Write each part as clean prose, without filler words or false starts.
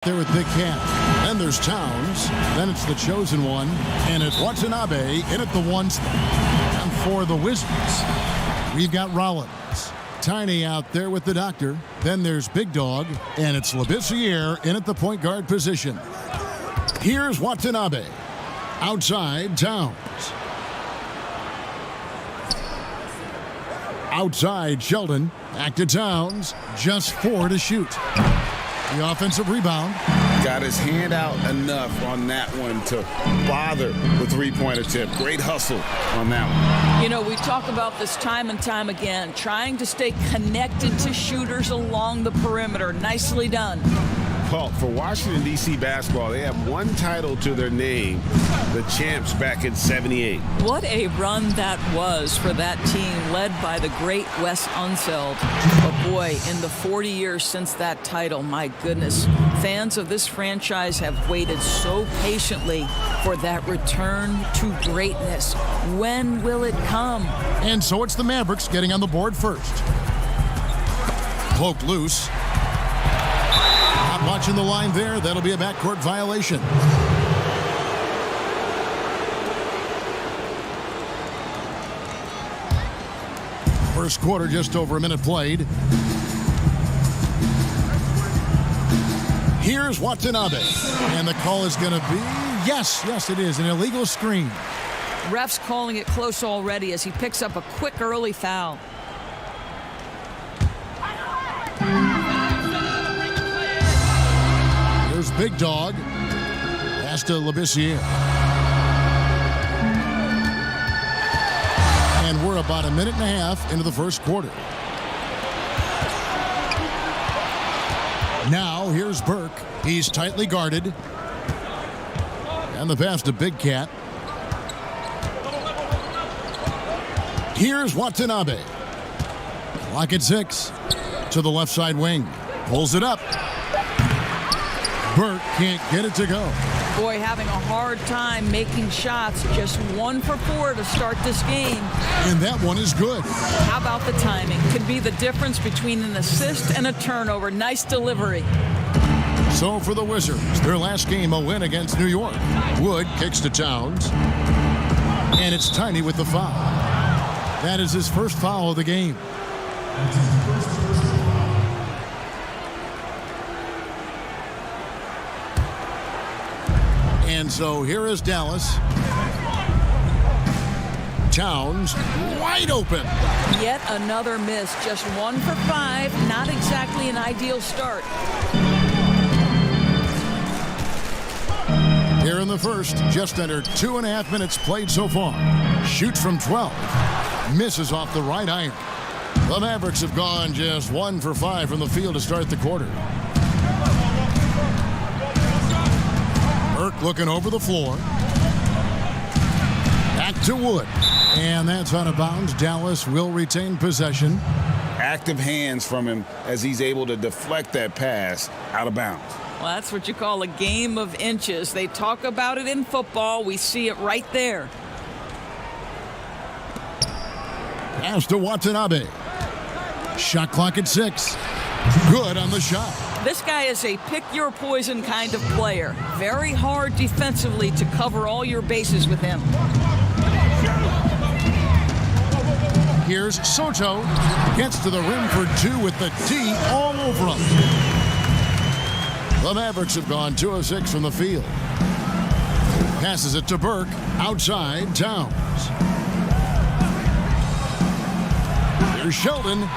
There with Big Cat. Then there's Towns. Then it's the chosen one. And it's Watanabe in at the one spot. And for the Wizards, we've got Rollins. Tiny out there with the doctor. Then there's Big Dog. And it's Labissiere in at the point guard position. Here's Watanabe. Outside, Towns. Outside, Sheldon. Back to Towns. Just 4 to shoot. The offensive rebound. Got his hand out enough on that one to bother the three-point attempt. Great hustle on that one. You know, we talk about this time and time again, trying to stay connected to shooters along the perimeter. Nicely done. Well, for Washington, D.C. basketball, they have one title to their name, the champs back in '78. What a run that was for that team led by the great Wes Unseld. But boy, in the 40 years since that title, my goodness, fans of this franchise have waited so patiently for that return to greatness. When will it come? And so it's the Mavericks getting on the board first. Poked loose. Not watching the line there. That'll be a backcourt violation. First quarter, just over a minute played. Here's Watanabe. And the call is going to be, yes, it is, an illegal screen. Ref's calling it close already as he picks up a quick early foul. Here's Big Dog. Pass to Labissiere. And we're about a minute and a half into the first quarter. Now here's Burke. He's tightly guarded. And the pass to Big Cat. Here's Watanabe. Clock at 6. To the left side wing. Pulls it up. Burke can't get it to go. Boy, having a hard time making shots. Just 1 for 4 to start this game. And that one is good. How about the timing? Could be the difference between an assist and a turnover. Nice delivery. So for the Wizards, their last game a win against New York. Wood kicks to Towns. And it's Tiny with the foul. That is his first foul of the game. And so here is Dallas. Towns wide open. Yet another miss. Just 1 for 5. Not exactly an ideal start. Here in the first, just under 2.5 minutes played so far. Shoots from 12. Misses off the right iron. The Mavericks have gone just 1 for 5 from the field to start the quarter. Burke looking over the floor. Back to Wood. And that's out of bounds. Dallas will retain possession. Active hands from him as he's able to deflect that pass out of bounds. Well, that's what you call a game of inches. They talk about it in football. We see it right there. Pass to Watanabe. Shot clock at 6. Good on the shot. This guy is a pick-your-poison kind of player. Very hard defensively to cover all your bases with him. Here's Soto. Gets to the rim for 2 with the D all over him. The Mavericks have gone 2 of 6 from the field. Passes it to Burke. Outside, Towns. Here's Sheldon.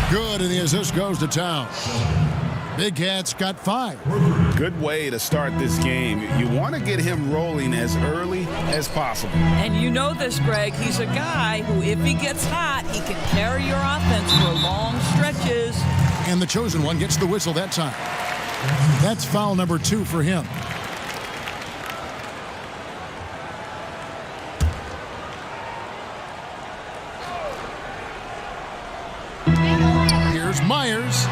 Good, and the assist goes to Towns. Big Cat's got 5. Good way to start this game. You want to get him rolling as early as possible. And you know this, Greg. He's a guy who, if he gets hot, he can carry your offense for long stretches. And the chosen one gets the whistle that time. That's foul number 2 for him. Here's Myers.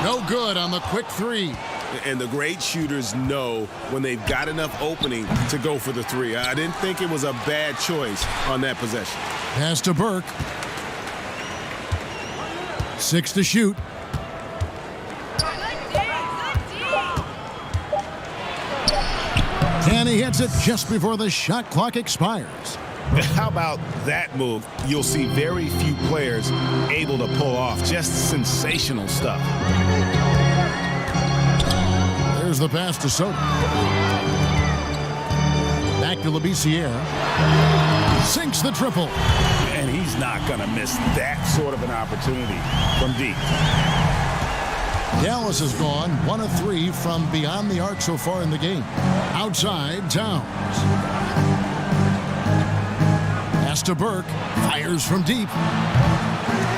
No good on the quick 3. And the great shooters know when they've got enough opening to go for the 3. I didn't think it was a bad choice on that possession. Pass to Burke. 6 to shoot. And he hits it just before the shot clock expires. How about that move? You'll see very few players able to pull off. Just sensational stuff. There's the pass to Soto. Back to Labissiere. Sinks the triple. And he's not going to miss that sort of an opportunity from deep. Dallas has gone 1 of 3 from beyond the arc so far in the game. Outside, Towns. Pass to Burke. Fires from deep.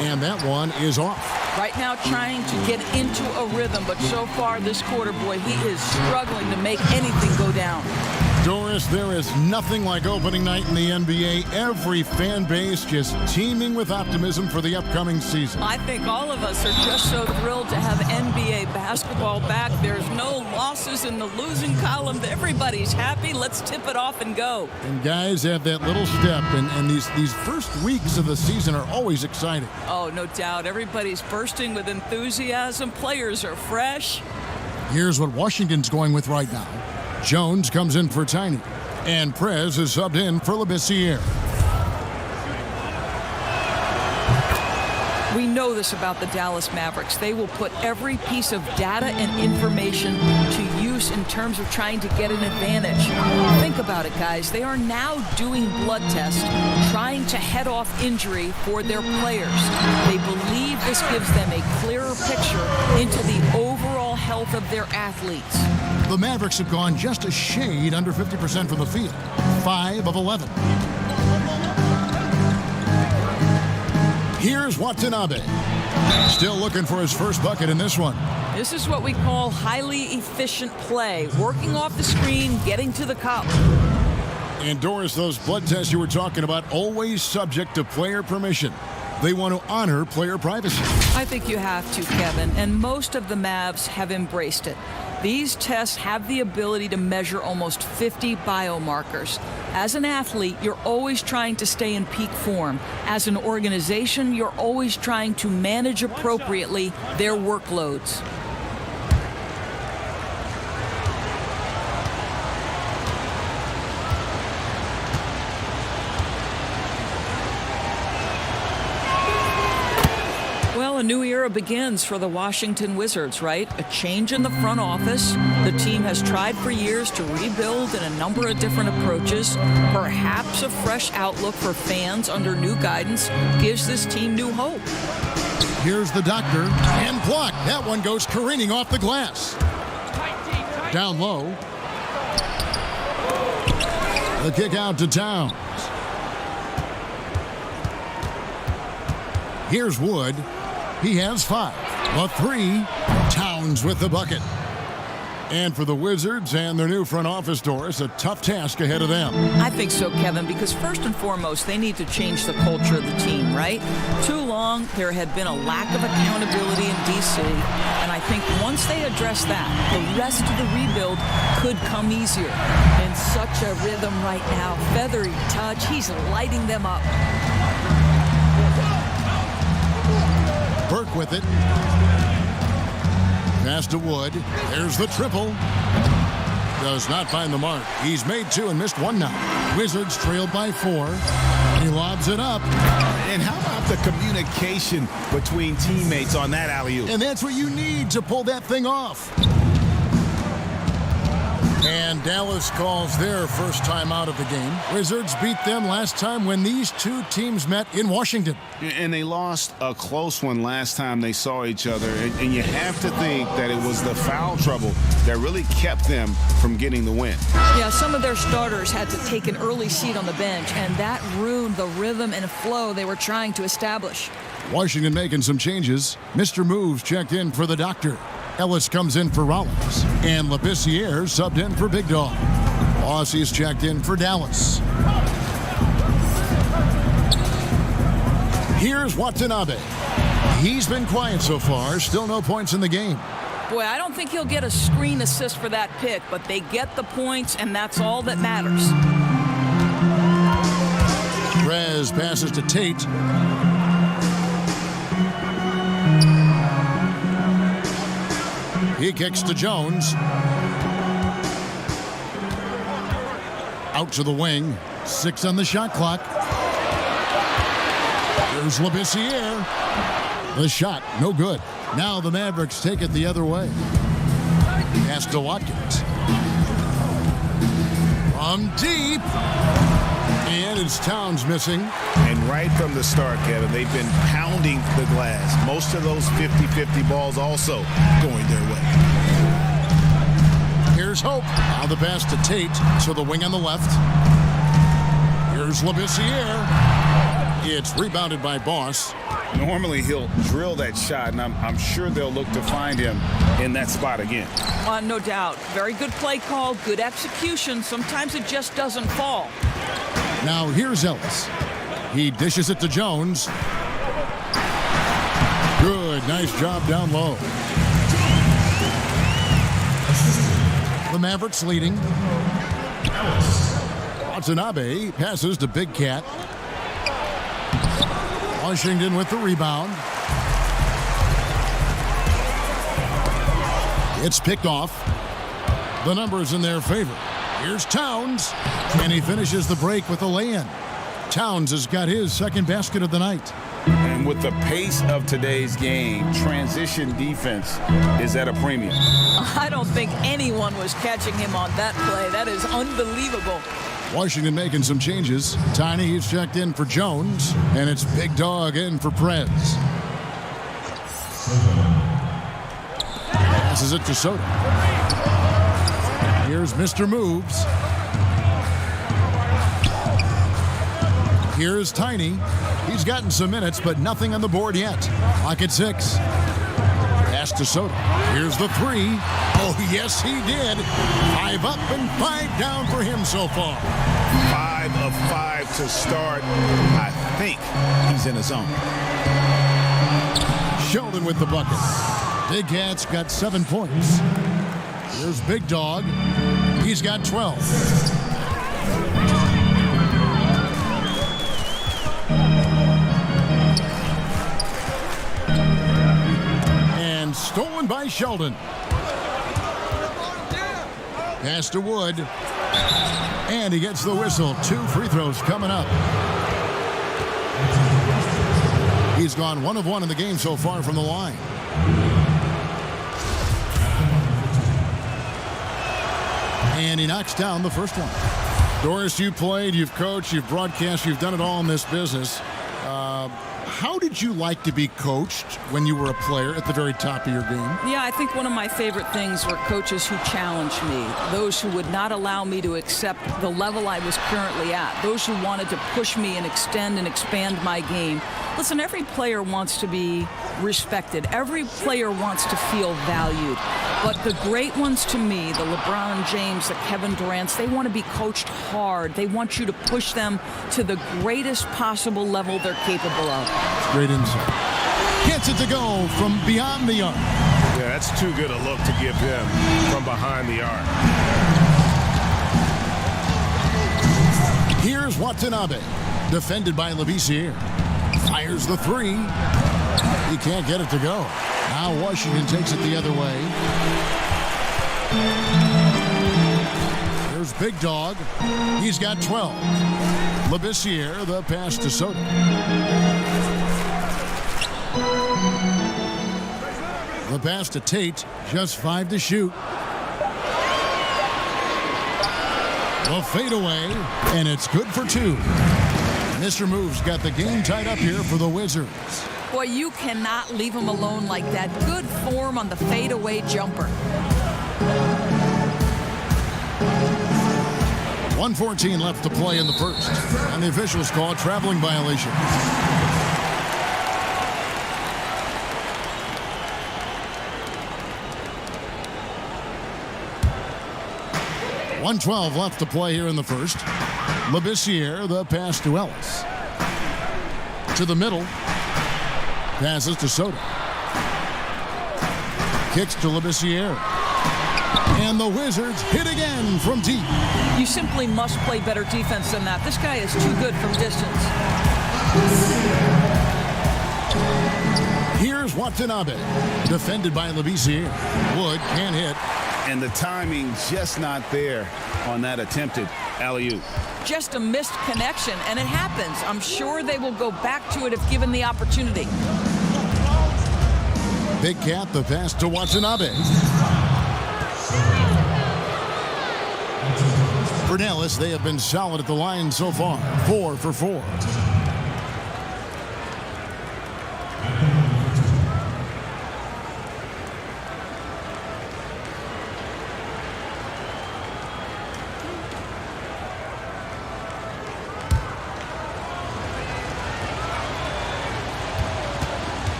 And that one is off. Right now trying to get into a rhythm, but so far this quarter, boy, he is struggling to make anything go down. Doris, there is nothing like opening night in the NBA. Every fan base just teeming with optimism for the upcoming season. I think all of us are just so thrilled to have NBA basketball back. There's no losses in the losing column. Everybody's happy. Let's tip it off and go. And guys have that little step, and these first weeks of the season are always exciting. Oh, no doubt. Everybody's bursting with enthusiasm. Players are fresh. Here's what Washington's going with right now. Jones comes in for Tiny, and Prez is subbed in for Labissiere. We know this about the Dallas Mavericks. They will put every piece of data and information to use in terms of trying to get an advantage. Think about it, guys. They are now doing blood tests, trying to head off injury for their players. They believe this gives them a clearer picture into the overall health of their athletes. The Mavericks have gone just a shade under 50% from the field, 5 of 11. Here's Watanabe. Still looking for his first bucket in this one. This is what we call highly efficient play. Working off the screen, getting to the cup. And Doris, those blood tests you were talking about, always subject to player permission. They want to honor player privacy. I think you have to, Kevin, and most of the Mavs have embraced it. These tests have the ability to measure almost 50 biomarkers. As an athlete, you're always trying to stay in peak form. As an organization, you're always trying to manage appropriately their workloads. Well, a new era begins for the Washington Wizards, right? A change in the front office. The team has tried for years to rebuild in a number of different approaches. Perhaps a fresh outlook for fans under new guidance gives this team new hope. Here's the doctor, and blocked. That one goes careening off the glass. Down low. The kick out to Towns. Here's Wood. He has 5. A 3. Towns with the bucket. And for the Wizards and their new front office, Doris, a tough task ahead of them. I think so, Kevin, because first and foremost, they need to change the culture of the team, right? Too long, there had been a lack of accountability in D.C., and I think once they address that, the rest of the rebuild could come easier. In such a rhythm right now, feathery touch, he's lighting them up. Burke with it. Pass to Wood. There's the triple. Does not find the mark. He's made 2 and missed 1 now. Wizards trailed by 4. He lobs it up. And how about the communication between teammates on that alley-oop? And that's what you need to pull that thing off. And Dallas calls their first time out of the game. Wizards beat them last time when these two teams met in Washington. And they lost a close one last time they saw each other. And you have to think that it was the foul trouble that really kept them from getting the win. Yeah, some of their starters had to take an early seat on the bench, and that ruined the rhythm and flow they were trying to establish. Washington making some changes. Mr. Moves checked in for the doctor. Ellis comes in for Rollins. And Labissiere subbed in for Big Dog. Aussie's checked in for Dallas. Here's Watanabe. He's been quiet so far. Still no points in the game. Boy, I don't think he'll get a screen assist for that pick, but they get the points, and that's all that matters. Prez passes to Tate. He kicks to Jones. Out to the wing. 6 on the shot clock. Here's Labissiere. The shot, no good. Now the Mavericks take it the other way. Pass to Watkins. From deep. And it's Towns missing. And right from the start, Kevin, they've been pounding the glass. Most of those 50-50 balls also going their way. Here's Hope. Now the pass to Tate to the wing on the left. Here's Labissiere. It's rebounded by Boss. Normally he'll drill that shot, and I'm sure they'll look to find him in that spot again. No doubt. Very good play call, good execution. Sometimes it just doesn't fall. Now here's Ellis. He dishes it to Jones. Good, nice job down low. The Mavericks leading. Watanabe passes to Big Cat. Washington with the rebound. It's picked off. The numbers in their favor. Here's Towns, and he finishes the break with a lay-in. Towns has got his second basket of the night. And with the pace of today's game, transition defense is at a premium. I don't think anyone was catching him on that play. That is unbelievable. Washington making some changes. Tiny, he's checked in for Jones, and it's Big Dog in for Prez. Passes it to Soto. Here's Mr. Moves. Here's Tiny. He's gotten some minutes, but nothing on the board yet. Clock at 6. Pass to Soto. Here's the 3. Oh, yes, he did. 5 up and 5 down for him so far. 5 of 5 to start. I think he's in his zone. Sheldon with the bucket. Big Cat's got 7 points. Here's Big Dog. He's got 12. And stolen by Sheldon. Pass to Wood. And he gets the whistle. 2 free throws coming up. He's gone 1 of 1 in the game so far from the line. And he knocks down the first one. Doris, you played, you've coached, you've broadcast, you've done it all in this business. How did you like to be coached when you were a player at the very top of your game? Yeah, I think one of my favorite things were coaches who challenged me, those who would not allow me to accept the level I was currently at, those who wanted to push me and extend and expand my game. Listen, every player wants to be respected. Every player wants to feel valued. But the great ones to me, the LeBron James, the Kevin Durant's, they want to be coached hard. They want you to push them to the greatest possible level they're capable of. Great insight. Gets it to go from beyond the arc. Yeah, that's too good a look to give him from behind the arc. Here's Watanabe, defended by Labissiere. Fires the 3. He can't get it to go. Now Washington takes it the other way. Here's Big Dog. He's got 12. Labissiere, the pass to Soto. The pass to Tate, just 5 to shoot. The fadeaway, and it's good for 2. Mr. Moves got the game tied up here for the Wizards. Boy, you cannot leave him alone like that. Good form on the fadeaway jumper. 1:14 left to play in the first, and the officials call a traveling violation. .112 left to play here in the first. Labissiere, the pass to Ellis. To the middle. Passes to Soto. Kicks to Labissiere. And the Wizards hit again from deep. You simply must play better defense than that. This guy is too good from distance. Here's Watanabe, defended by Labissiere. Wood can't hit. And the timing just not there on that attempted Alley-oop. Just a missed connection, and it happens. I'm sure they will go back to it if given the opportunity. Big Cat, the pass to Watanabe. For Dallas, they have been solid at the line so far. 4 for 4.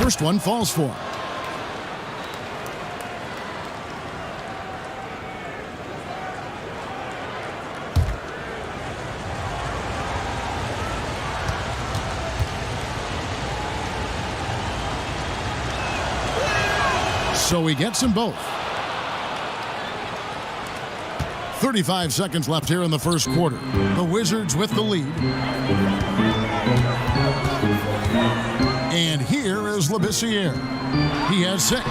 First one falls for him. So he gets them both. 35 seconds left here in the first quarter. The Wizards with the lead. And here is Labissiere. He has 6.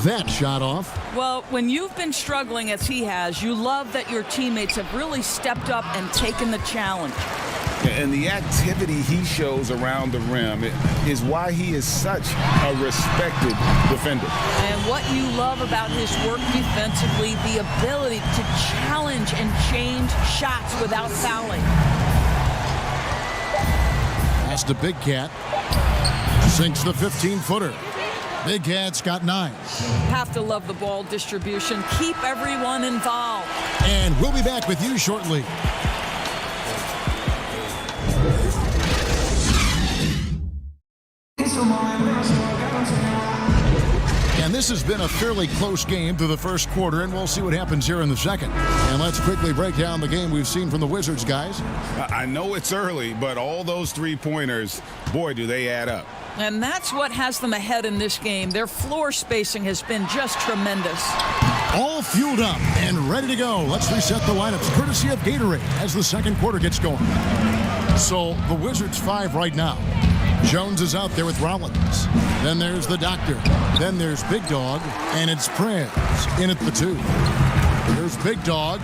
That shot off. Well, when you've been struggling as he has, you love that your teammates have really stepped up and taken the challenge. And the activity he shows around the rim is why he is such a respected defender. And what you love about his work defensively, the ability to challenge and change shots without fouling. Pass to Big Cat. Sinks the 15-footer. Big Cat's got 9. Have to love the ball distribution. Keep everyone involved. And we'll be back with you shortly. And this has been a fairly close game through the first quarter, and we'll see what happens here in the second. And let's quickly break down the game we've seen from the Wizards, guys. I know it's early, but all those three-pointers, boy, do they add up. And that's what has them ahead in this game. Their floor spacing has been just tremendous. All fueled up and ready to go. Let's reset the lineups, courtesy of Gatorade, as the second quarter gets going. So the Wizards 5 right now. Jones is out there with Rollins. Then there's the Doctor. Then there's Big Dog. And it's Prez in at the 2. There's Big Dog.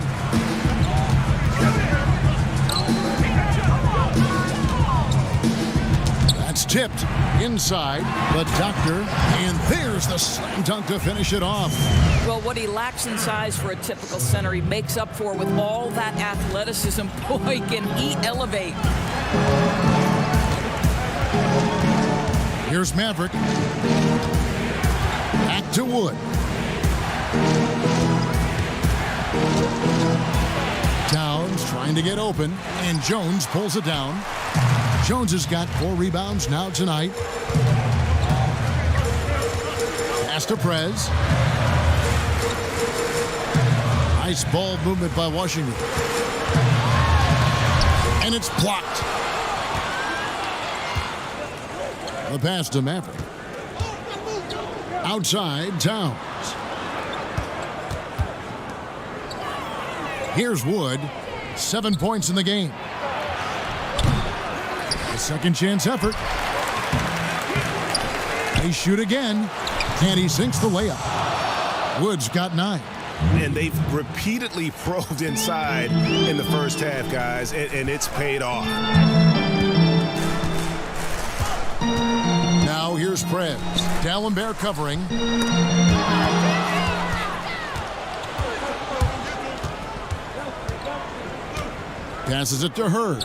That's tipped inside. The Doctor. And there's the slam dunk to finish it off. Well, what he lacks in size for a typical center, he makes up for with all that athleticism. Boy, can he elevate. Here's Maverick. Back to Wood. Towns trying to get open, and Jones pulls it down. Jones has got 4 rebounds now tonight. Pass to Prez. Nice ball movement by Washington. And it's blocked. The pass to Maverick. Outside, Towns. Here's Wood. 7 points in the game. A second chance effort. They shoot again. And he sinks the layup. Wood's got 9. And they've repeatedly probed inside in the first half, guys, and it's paid off. Now here's Prez. D'Alembert covering. Passes it to Hurd.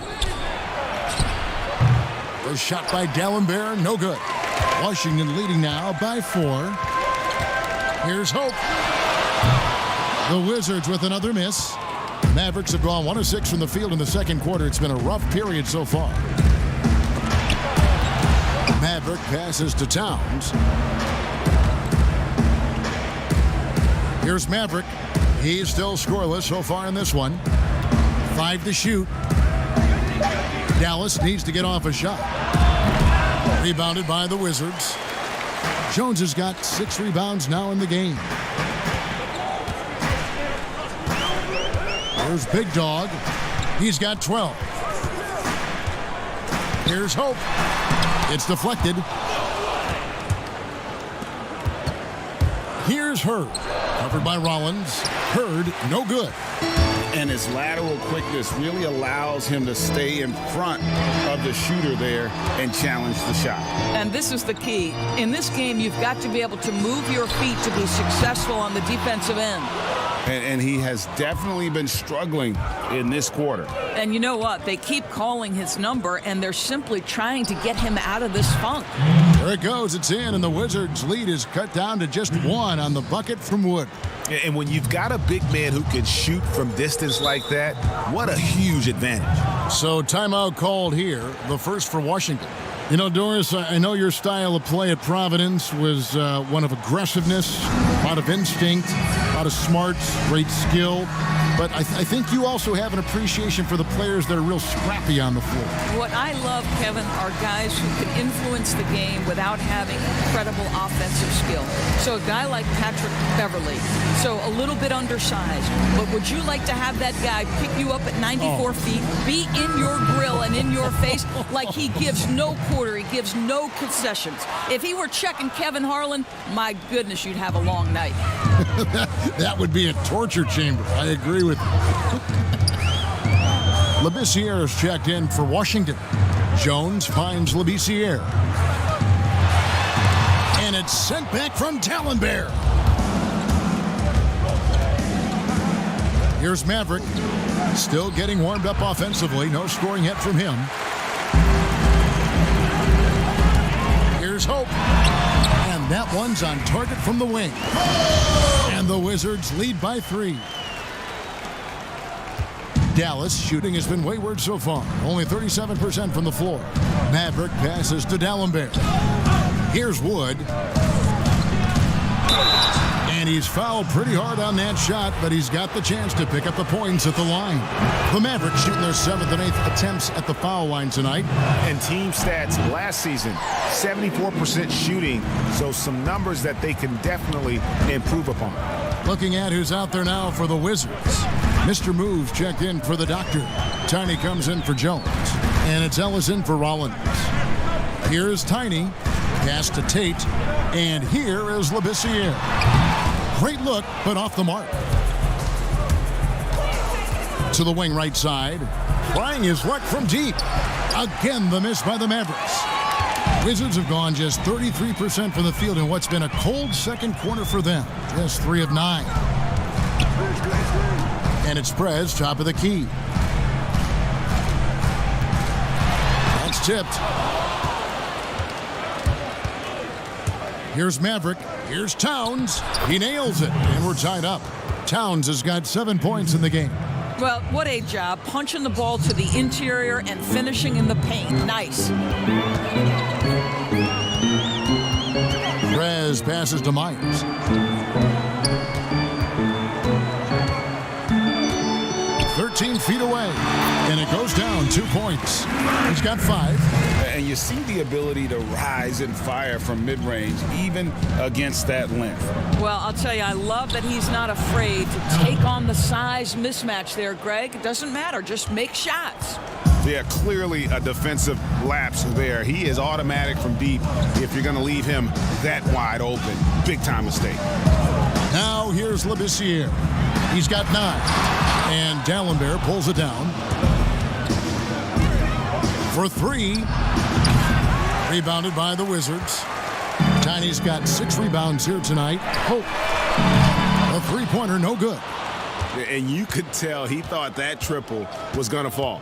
The shot by D'Alembert, no good. Washington leading now by 4. Here's Hope. The Wizards with another miss. Mavericks have gone 1 of 6 from the field in the second quarter. It's been a rough period so far. Maverick passes to Towns. Here's Maverick. He's still scoreless so far in this one. 5 to shoot. Dallas needs to get off a shot. Rebounded by the Wizards. Jones has got 6 rebounds now in the game. Here's Big Dog. He's got 12. Here's Hope. It's deflected. Here's Hurd. Covered by Rollins. Hurd, no good. And his lateral quickness really allows him to stay in front of the shooter there and challenge the shot. And this is the key. In this game, you've got to be able to move your feet to be successful on the defensive end. And he has definitely been struggling in this quarter. And you know what? They keep calling his number, and they're simply trying to get him out of this funk. There it goes. It's in, and the Wizards' lead is cut down to just one on the bucket from Wood. And when you've got a big man who can shoot from distance like that, what a huge advantage. So timeout called here, the first for Washington. You know, Doris, I know your style of play at Providence was one of aggressiveness, a lot of instinct, a lot of smarts, great skill. But I think you also have an appreciation for the players that are real scrappy on the floor. What I love, Kevin, are guys who can influence the game without having incredible offensive skill. So a guy like Patrick Beverly, so a little bit undersized. But would you like to have that guy pick you up at 94 feet, be in your grill and in your face like he gives no quarter, he gives no concessions? If he were checking Kevin Harlan, my goodness, you'd have a long night. That would be a torture chamber. I agree with you. Labissiere is checked in for Washington. Jones finds Labissiere. And it's sent back from D'Alembert. Here's Maverick. Still getting warmed up offensively. No scoring yet from him. Here's Hope. And that one's on target from the wing. And the Wizards lead by 3. Dallas shooting has been wayward so far. Only 37% from the floor. Maverick passes to D'Alembert. Here's Wood. And he's fouled pretty hard on that shot, but he's got the chance to pick up the points at the line. The Mavericks shooting their 7th and 8th attempts at the foul line tonight. And team stats last season, 74% shooting, so some numbers that they can definitely improve upon. Looking at who's out there now for the Wizards. Mr. Move checked in for the doctor. Tiny comes in for Jones. And it's Ellis in for Rollins. Here's Tiny. Pass to Tate. And here is Labissiere. Great look, but off the mark. To the wing right side. Trying his luck from deep. Again, the miss by the Mavericks. Wizards have gone just 33% from the field in what's been a cold second quarter for them. Just 3 of 9. And it's Prez, top of the key. That's tipped. Here's Maverick. Here's Towns. He nails it, and we're tied up. Towns has got 7 points in the game. Well, what a job. Punching the ball to the interior and finishing in the paint. Nice. Prez passes to Myers. 13 feet away, and it goes down 2 points. He's got 5. And you see the ability to rise and fire from mid-range, even against that length. Well, I'll tell you, I love that he's not afraid to take on the size mismatch there, Greg. It doesn't matter. Just make shots. Yeah, clearly a defensive lapse there. He is automatic from deep if you're going to leave him that wide open. Big time mistake. Now here's Labissiere. He's got 9. And D'Alembert pulls it down. For 3. Rebounded by the Wizards. Tiny's got 6 rebounds here tonight. Hope. A three-pointer, no good. And you could tell he thought that triple was going to fall.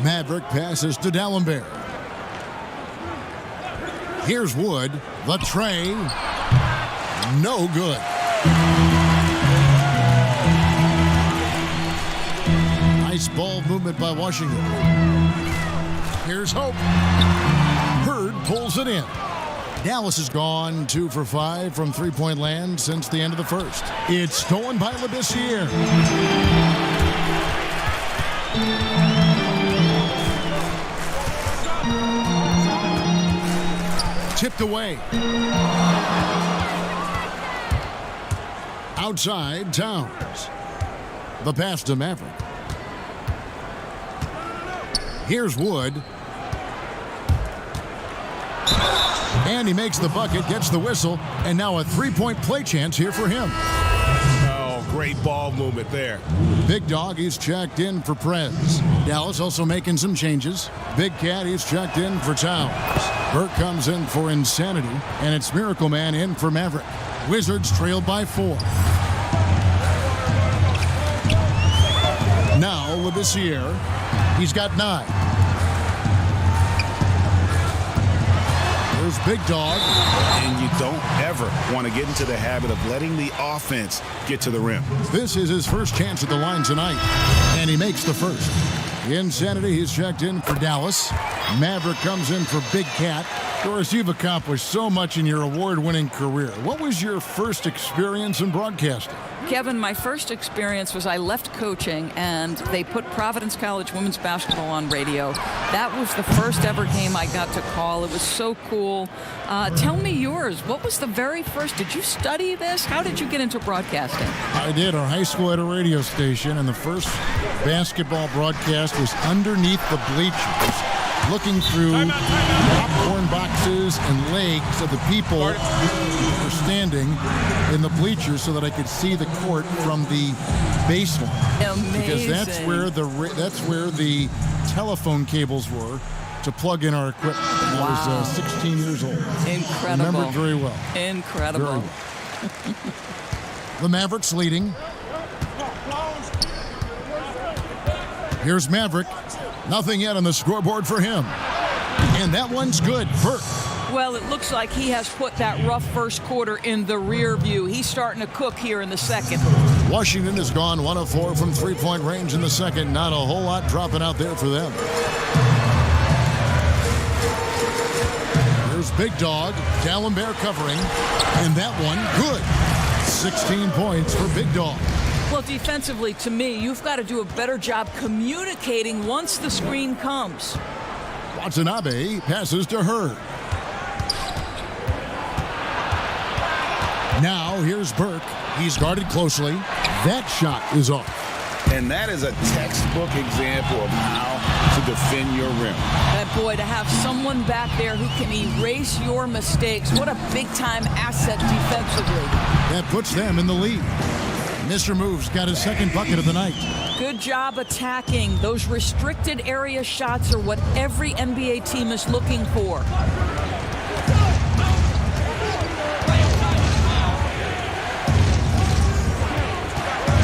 Maverick passes to D'Alembert. Here's Wood. The tray. No good. Nice ball movement by Washington. Here's Hope. Hurd pulls it in. Dallas has gone 2 for 5 from three-point land since the end of the first. It's stolen by Labissiere. Tipped away. Outside, Towns. The pass to Maverick. Here's Wood. And he makes the bucket, gets the whistle, and now a three-point play chance here for him. Oh, great ball movement there. Big Dog, he's checked in for Prez. Dallas also making some changes. Big Cat, he's checked in for Towns. Burke comes in for Insanity, and it's Miracle Man in for Maverick. Wizards trailed by 4. Now, Labissiere, he's got 9. There's Big Dog. And you don't ever want to get into the habit of letting the offense get to the rim. This is his first chance at the line tonight, and he makes the first. Insanity, he's checked in for Dallas. Maverick comes in for Big Cat. Doris, you've accomplished so much in your award-winning career. What was your first experience in broadcasting? Kevin, my first experience was I left coaching and they put Providence College women's basketball on radio. That was the first ever game I got to call. It was so cool. Tell me yours. What was the very first? Did you study this? How did you get into broadcasting? I did. Our high school had a radio station, and the first basketball broadcast was underneath the bleachers, looking through popcorn boxes and legs of the people who were standing in the bleachers so that I could see the court from the baseline. Amazing. Because that's where the telephone cables were to plug in our equipment. And I was 16 years old. Incredible. Remember it very well. Incredible. Very well. The Mavericks leading. Here's Maverick. Nothing yet on the scoreboard for him. And that one's good. Burke. Well, it looks like he has put that rough first quarter in the rear view. He's starting to cook here in the second. Washington has gone 1 of 4 from three-point range in the second. Not a whole lot dropping out there for them. Here's Big Dog. D'Alembert covering. And that one, good. 16 points for Big Dog. Well, defensively, to me, you've got to do a better job communicating once the screen comes. Watanabe passes to Hurd. Now, here's Burke. He's guarded closely. That shot is off. And that is a textbook example of how to defend your rim. That boy, to have someone back there who can erase your mistakes, what a big-time asset defensively. That puts them in the lead. Mr. Moves got his second bucket of the night. Good job attacking. Those restricted area shots are what every NBA team is looking for.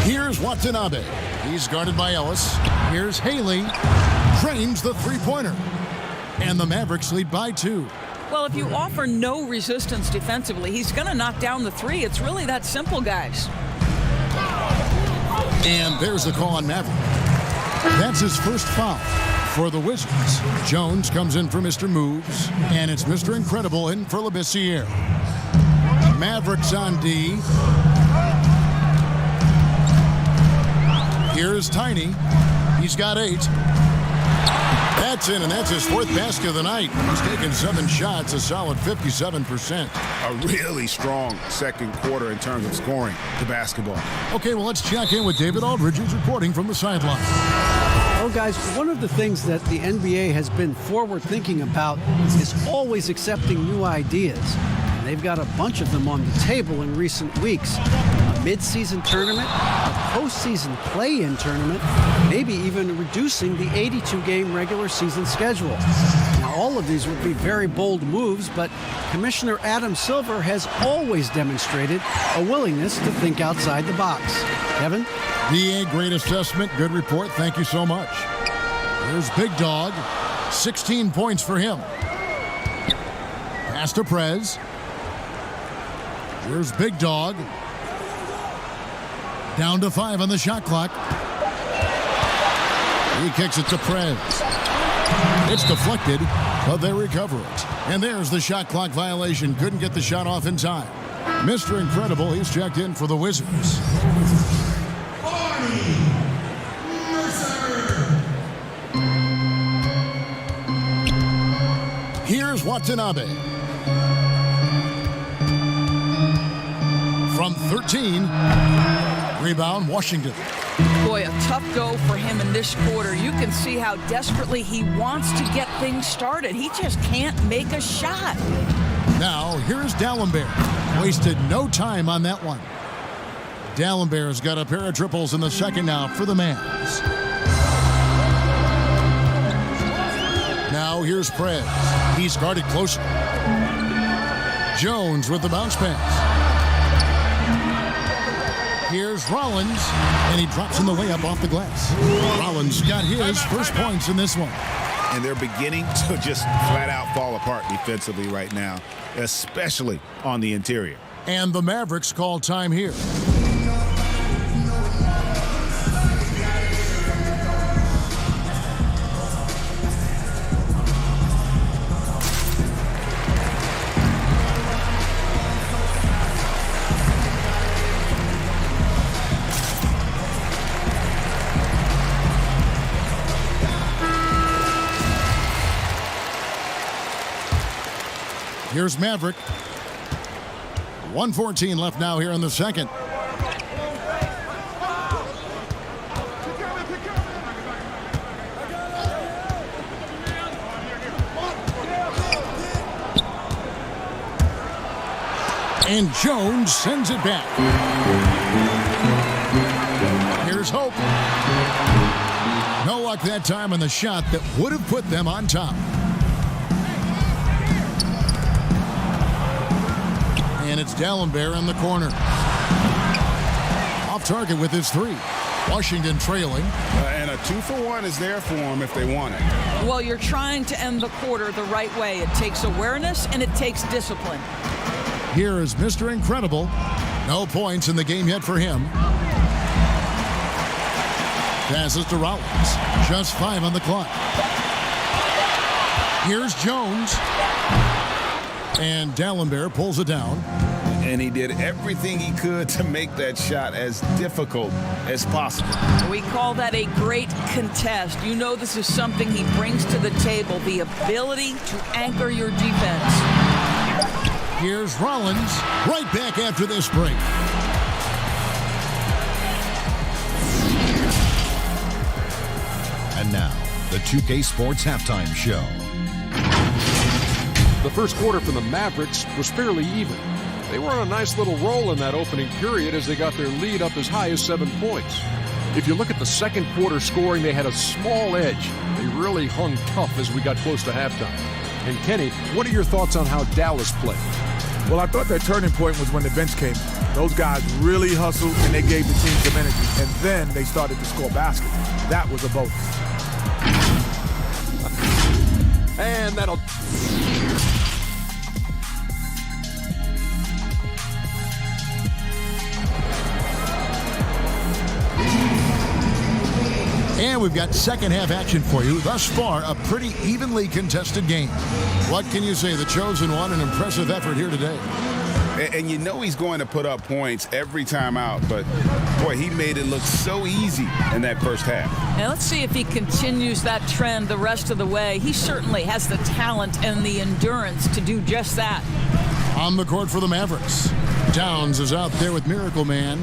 Here's Watanabe. He's guarded by Ellis. Here's Haley. Drains the three-pointer. And the Mavericks lead by 2. Well, if you offer no resistance defensively, he's going to knock down the three. It's really that simple, guys. And there's the call on Maverick. That's his first foul for the Wizards. Jones comes in for Mr. Moves, and it's Mr. Incredible in for Labissiere. Mavericks on D. Here's Tiny. He's got 8. That's in, and that's his 4th basket of the night. He's taken 7 shots, a solid 57%. A really strong second quarter in terms of scoring the basketball. Okay, well, let's check in with David Aldridge, who's reporting from the sideline. Well, guys, one of the things that the NBA has been forward-thinking about is always accepting new ideas. And they've got a bunch of them on the table in recent weeks. A mid-season tournament, a postseason play-in tournament, maybe even reducing the 82-game regular season schedule. Now, all of these would be very bold moves, but Commissioner Adam Silver has always demonstrated a willingness to think outside the box. Kevin? DA, great assessment, good report. Thank you so much. Here's Big Dog. 16 points for him. Pass to Prez. Here's Big Dog. Down to 5 on the shot clock. He kicks it to Prez. It's deflected, but they recover it. And there's the shot clock violation. Couldn't get the shot off in time. Mr. Incredible, he's checked in for the Wizards. Here's Watanabe. From 13. Rebound, Washington. Boy, a tough go for him in this quarter. You can see how desperately he wants to get things started. He just can't make a shot. Now, here's D'Alembert. Wasted no time on that one. D'Alembert's got a pair of triples in the second now for the Mavs. Now, here's Prez. He's guarded closer. Jones with the bounce pass. Here's Rollins, and he drops in the way up off the glass. Rollins got his first points in this one. And they're beginning to just flat out fall apart defensively right now, especially on the interior. And the Mavericks call time here. Here's Maverick. 1:14 left now here in the second. And Jones sends it back. Here's Hope. No luck that time on the shot that would have put them on top. And it's D'Alembert in the corner. Off target with his three. Washington trailing. And a 2-for-1 is there for them if they want it. Well, you're trying to end the quarter the right way. It takes awareness and it takes discipline. Here is Mr. Incredible. No points in the game yet for him. Passes to Rollins. Just 5 on the clock. Here's Jones. And D'Alembert pulls it down. And he did everything he could to make that shot as difficult as possible. We call that a great contest. You know this is something he brings to the table, the ability to anchor your defense. Here's Rollins, right back after this break. And now, the 2K Sports Halftime Show. The first quarter for the Mavericks was fairly even. They were on a nice little roll in that opening period as they got their lead up as high as 7 points. If you look at the second quarter scoring, they had a small edge. They really hung tough as we got close to halftime. And Kenny, what are your thoughts on how Dallas played? Well, I thought their turning point was when the bench came. Those guys really hustled and they gave the team some energy. And then they started to score baskets. That was a bonus. And that'll... And we've got second half action for you. Thus far, a pretty evenly contested game. What can you say? The chosen one, an impressive effort here today. And you know he's going to put up points every time out, but boy, he made it look so easy in that first half. And let's see if he continues that trend the rest of the way. He certainly has the talent and the endurance to do just that. On the court for the Mavericks. Towns is out there with Miracle Man.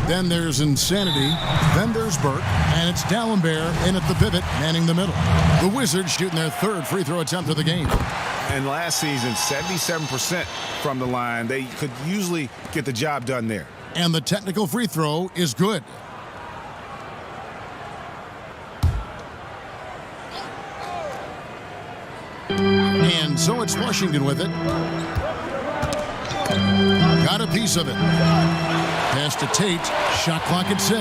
Then there's Insanity. Then there's Burke. And it's D'Alembert in at the pivot, manning the middle. The Wizards shooting their third free throw attempt of the game. And last season, 77% from the line. They could usually get the job done there. And the technical free throw is good. And so it's Washington with it. Got a piece of it. Pass to Tate. Shot clock at 6.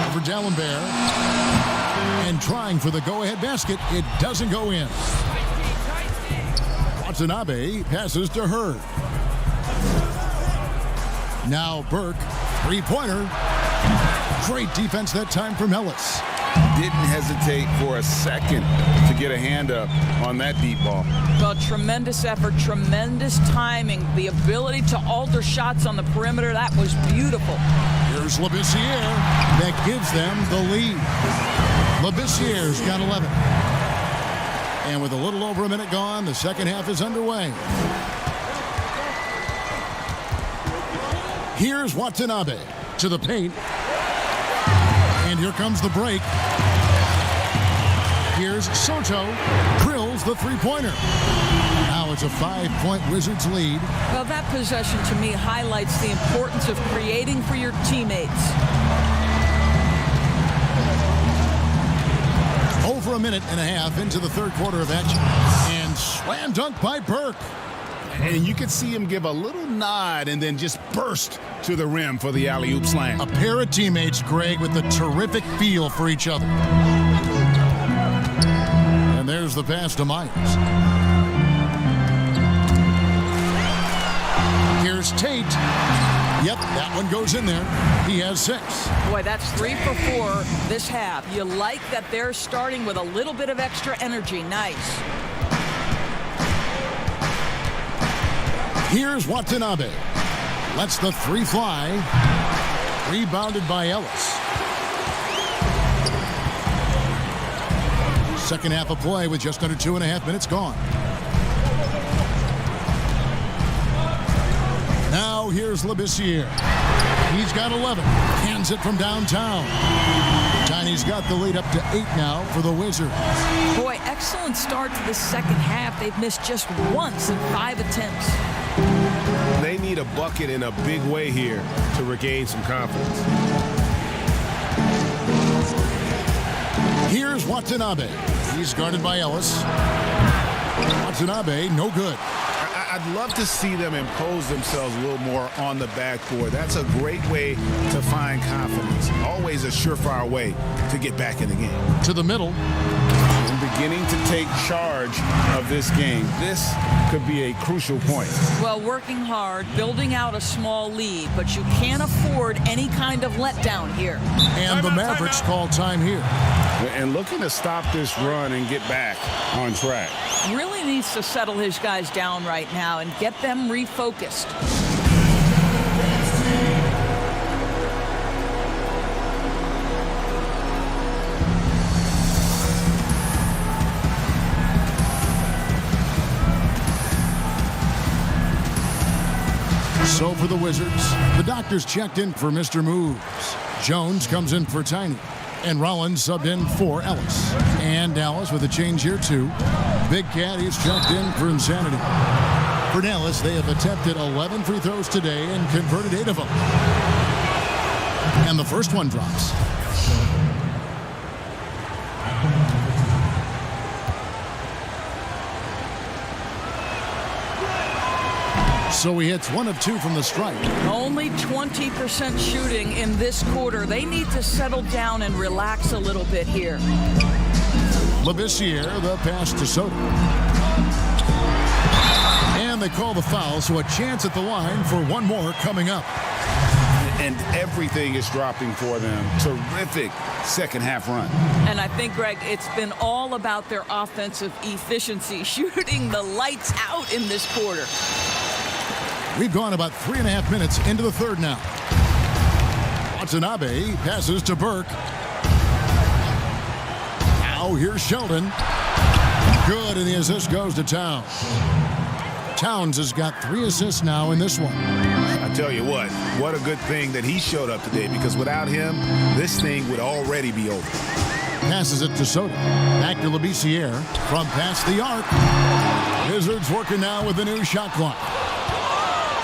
Over D'Alembert. And trying for the go-ahead basket. It doesn't go in. Watanabe passes to Hurd. Now Burke. Three-pointer. Great defense that time from Ellis. Didn't hesitate for a second to get a hand up on that deep ball. Well, tremendous effort, tremendous timing, the ability to alter shots on the perimeter. That was beautiful. Here's Labissiere. That gives them the lead. Labissiere's got 11. And with a little over a minute gone, the second half is underway. Here's Watanabe to the paint. And here comes the break. Here's Soto. Drills the three-pointer. Now it's a 5-point Wizards lead. Well, that possession to me highlights the importance of creating for your teammates. Over a minute and a half into the third quarter of action. And slam dunk by Burke. And you could see him give a little nod and then just burst to the rim for the alley-oop slam. A pair of teammates, Greg, with a terrific feel for each other. And there's the pass to Myers. Here's Tate. Yep, that one goes in there. He has 6. Boy, that's 3 for 4 this half. You like that they're starting with a little bit of extra energy. Nice. Here's Watanabe. Lets the 3 fly. Rebounded by Ellis. Second half of play with just under 2.5 minutes gone. Now here's Labissiere. He's got 11. Hands it from downtown. Tiny's got the lead up to 8 now for the Wizards. Boy, excellent start to the second half. They've missed just once in 5 attempts. They need a bucket in a big way here to regain some confidence. Here's Watanabe. He's guarded by Ellis. Watanabe, no good. I'd love to see them impose themselves a little more on the backboard. That's a great way to find confidence. Always a surefire way to get back in the game. To the middle. And beginning to take charge of this game. This could be a crucial point. Well, working hard, building out a small lead, but you can't afford any kind of letdown here. And the Mavericks call time here. And looking to stop this run and get back on track. Really needs to settle his guys down right now and get them refocused. So for the Wizards, the doctors checked in for Mr. Moves. Jones comes in for Tiny. And Rollins subbed in for Ellis. And Dallas with a change here, too. Big Cat is checked in for Insanity. For Dallas, they have attempted 11 free throws today and converted 8 of them. And the first one drops. So he hits 1 of 2 from the strike. Only 20% shooting in this quarter. They need to settle down and relax a little bit here. Labissiere, the pass to Soto. And they call the foul, so a chance at the line for one more coming up. And everything is dropping for them. Terrific second half run. And I think, Greg, it's been all about their offensive efficiency, shooting the lights out in this quarter. We've gone about 3.5 minutes into the third now. Watanabe passes to Burke. Now here's Sheldon. Good, and the assist goes to Towns. Towns has got 3 assists now in this one. I tell you what a good thing that he showed up today, because without him, this thing would already be over. Passes it to Soto. Back to Labissiere from past the arc. Wizards working now with the new shot clock.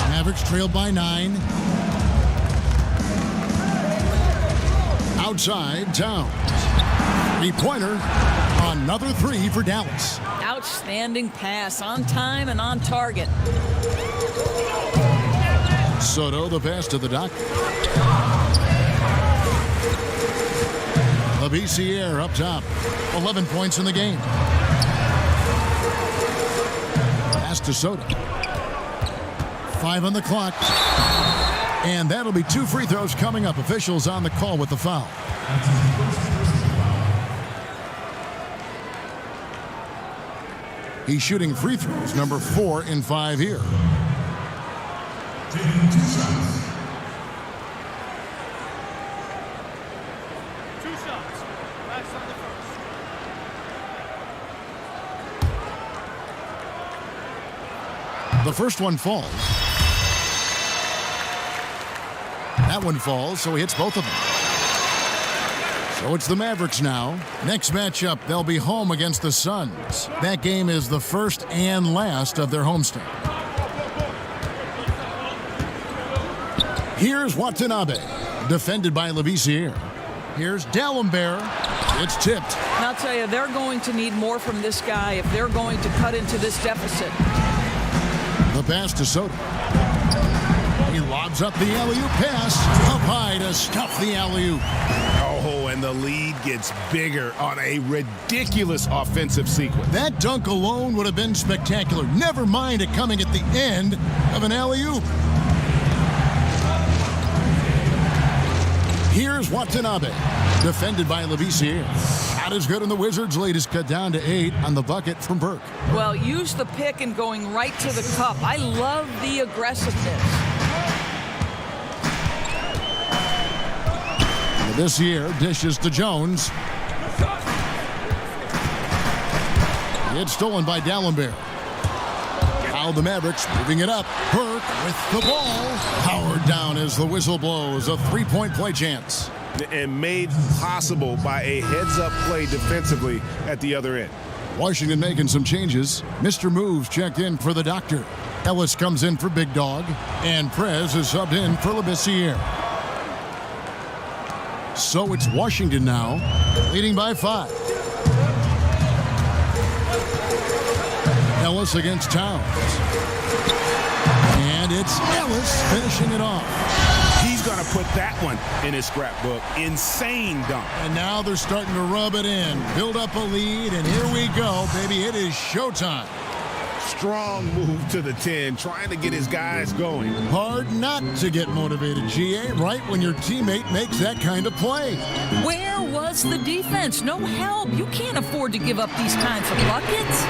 Mavericks trailed by 9. Outside, Towns. 3-pointer. Another 3 for Dallas. Outstanding pass, on time and on target. Soto, the pass to the doctor. Labissiere up top. 11 points in the game. Pass to Soto. 5 on the clock. And that'll be 2 free throws coming up. Officials on the call with the foul. He's shooting free throws, number 4 in 5 here. The first one falls. That one falls, so he hits both of them. So it's the Mavericks now. Next matchup, they'll be home against the Suns. That game is the first and last of their homestand. Here's Watanabe, defended by Labissiere. Here's D'Alembert. It's tipped. And I'll tell you, they're going to need more from this guy if they're going to cut into this deficit. The pass to Soto. He lobs up the alley-oop pass. Up high to stuff the alley-oop. Oh, and the lead gets bigger on a ridiculous offensive sequence. That dunk alone would have been spectacular. Never mind it coming at the end of an alley-oop. Here's Watanabe, defended by Labissiere. Not as good, and the Wizards' lead is cut down to 8 on the bucket from Burke. Well, use the pick and going right to the cup. I love the aggressiveness. Labissiere dishes to Jones. It's stolen by D'Alembert. Now the Mavericks moving it up. Burke with the ball. Powered down as the whistle blows. A three-point play chance. And made possible by a heads-up play defensively at the other end. Washington making some changes. Mr. Moves checked in for the doctor. Ellis comes in for Big Dog. And Prez is subbed in for Labissiere. So it's Washington now, leading by 5. Ellis against Towns. And it's Ellis finishing it off. He's going to put that one in his scrapbook. Insane dunk. And now they're starting to rub it in, build up a lead, and here we go, baby. It is showtime. Strong move to the 10, trying to get his guys going. Hard not to get motivated, GA, right when your teammate makes that kind of play. Where was the defense? No help. You can't afford to give up these kinds of buckets.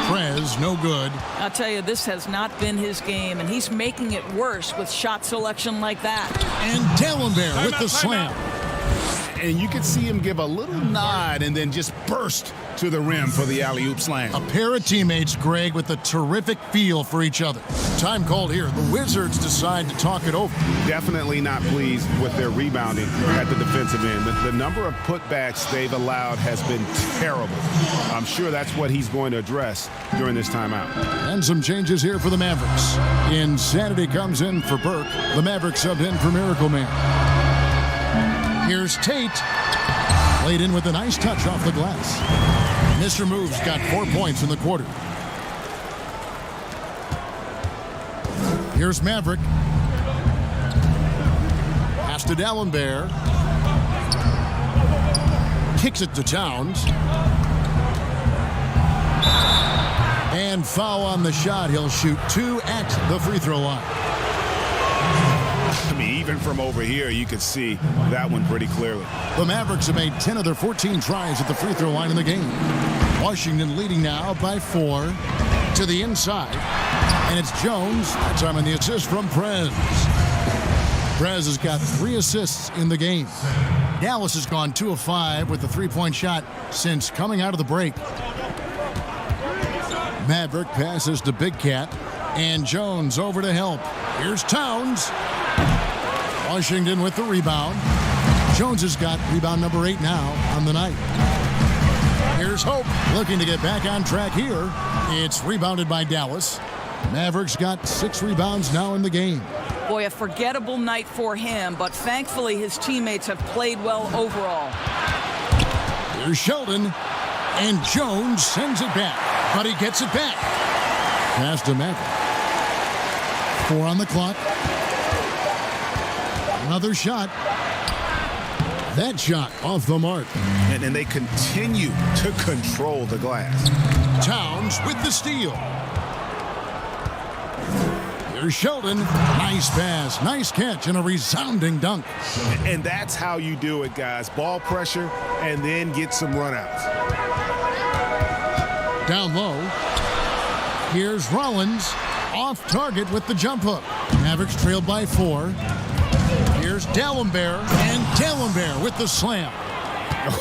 Prez, no good. I'll tell you, this has not been his game, and he's making it worse with shot selection like that. And D'Alembert with the slam. And you can see him give a little nod and then just burst to the rim for the alley-oop slam. A pair of teammates, Greg, with a terrific feel for each other. Time called here. The Wizards decide to talk it over. Definitely not pleased with their rebounding at the defensive end. The number of putbacks they've allowed has been terrible. I'm sure that's what he's going to address during this timeout. And some changes here for the Mavericks. Insanity comes in for Burke. The Mavericks subbed in for Miracle Man. Here's Tate. Played in with a nice touch off the glass. Mr. Moves got 4 points in the quarter. Here's Maverick. Pass to D'Alembert. Kicks it to Towns. And foul on the shot. He'll shoot 2 at the free throw line. I mean, even from over here, you could see that one pretty clearly. The Mavericks have made 10 of their 14 tries at the free throw line in the game. Washington leading now by 4 to the inside. And it's Jones. That time on the assist from Prez. Prez has got 3 assists in the game. Dallas has gone 2 of 5 with the three-point shot since coming out of the break. Maverick passes to Big Cat. And Jones over to help. Here's Towns. Washington with the rebound. Jones has got rebound number 8 now on the night. Here's Hope looking to get back on track here. It's rebounded by Dallas. Mavericks got 6 rebounds now in the game. Boy, a forgettable night for him, but thankfully his teammates have played well overall. Here's Sheldon. And Jones sends it back, but he gets it back. Pass to Maverick. 4 on the clock. Another shot. That shot off the mark. And they continue to control the glass. Towns with the steal. Here's Sheldon. Nice pass, nice catch, and a resounding dunk. And that's how you do it, guys. Ball pressure and then get some runouts. Down low. Here's Rollins. Off target with the jump hook. Mavericks trailed by 4. Here's D'Alembert, and D'Alembert with the slam.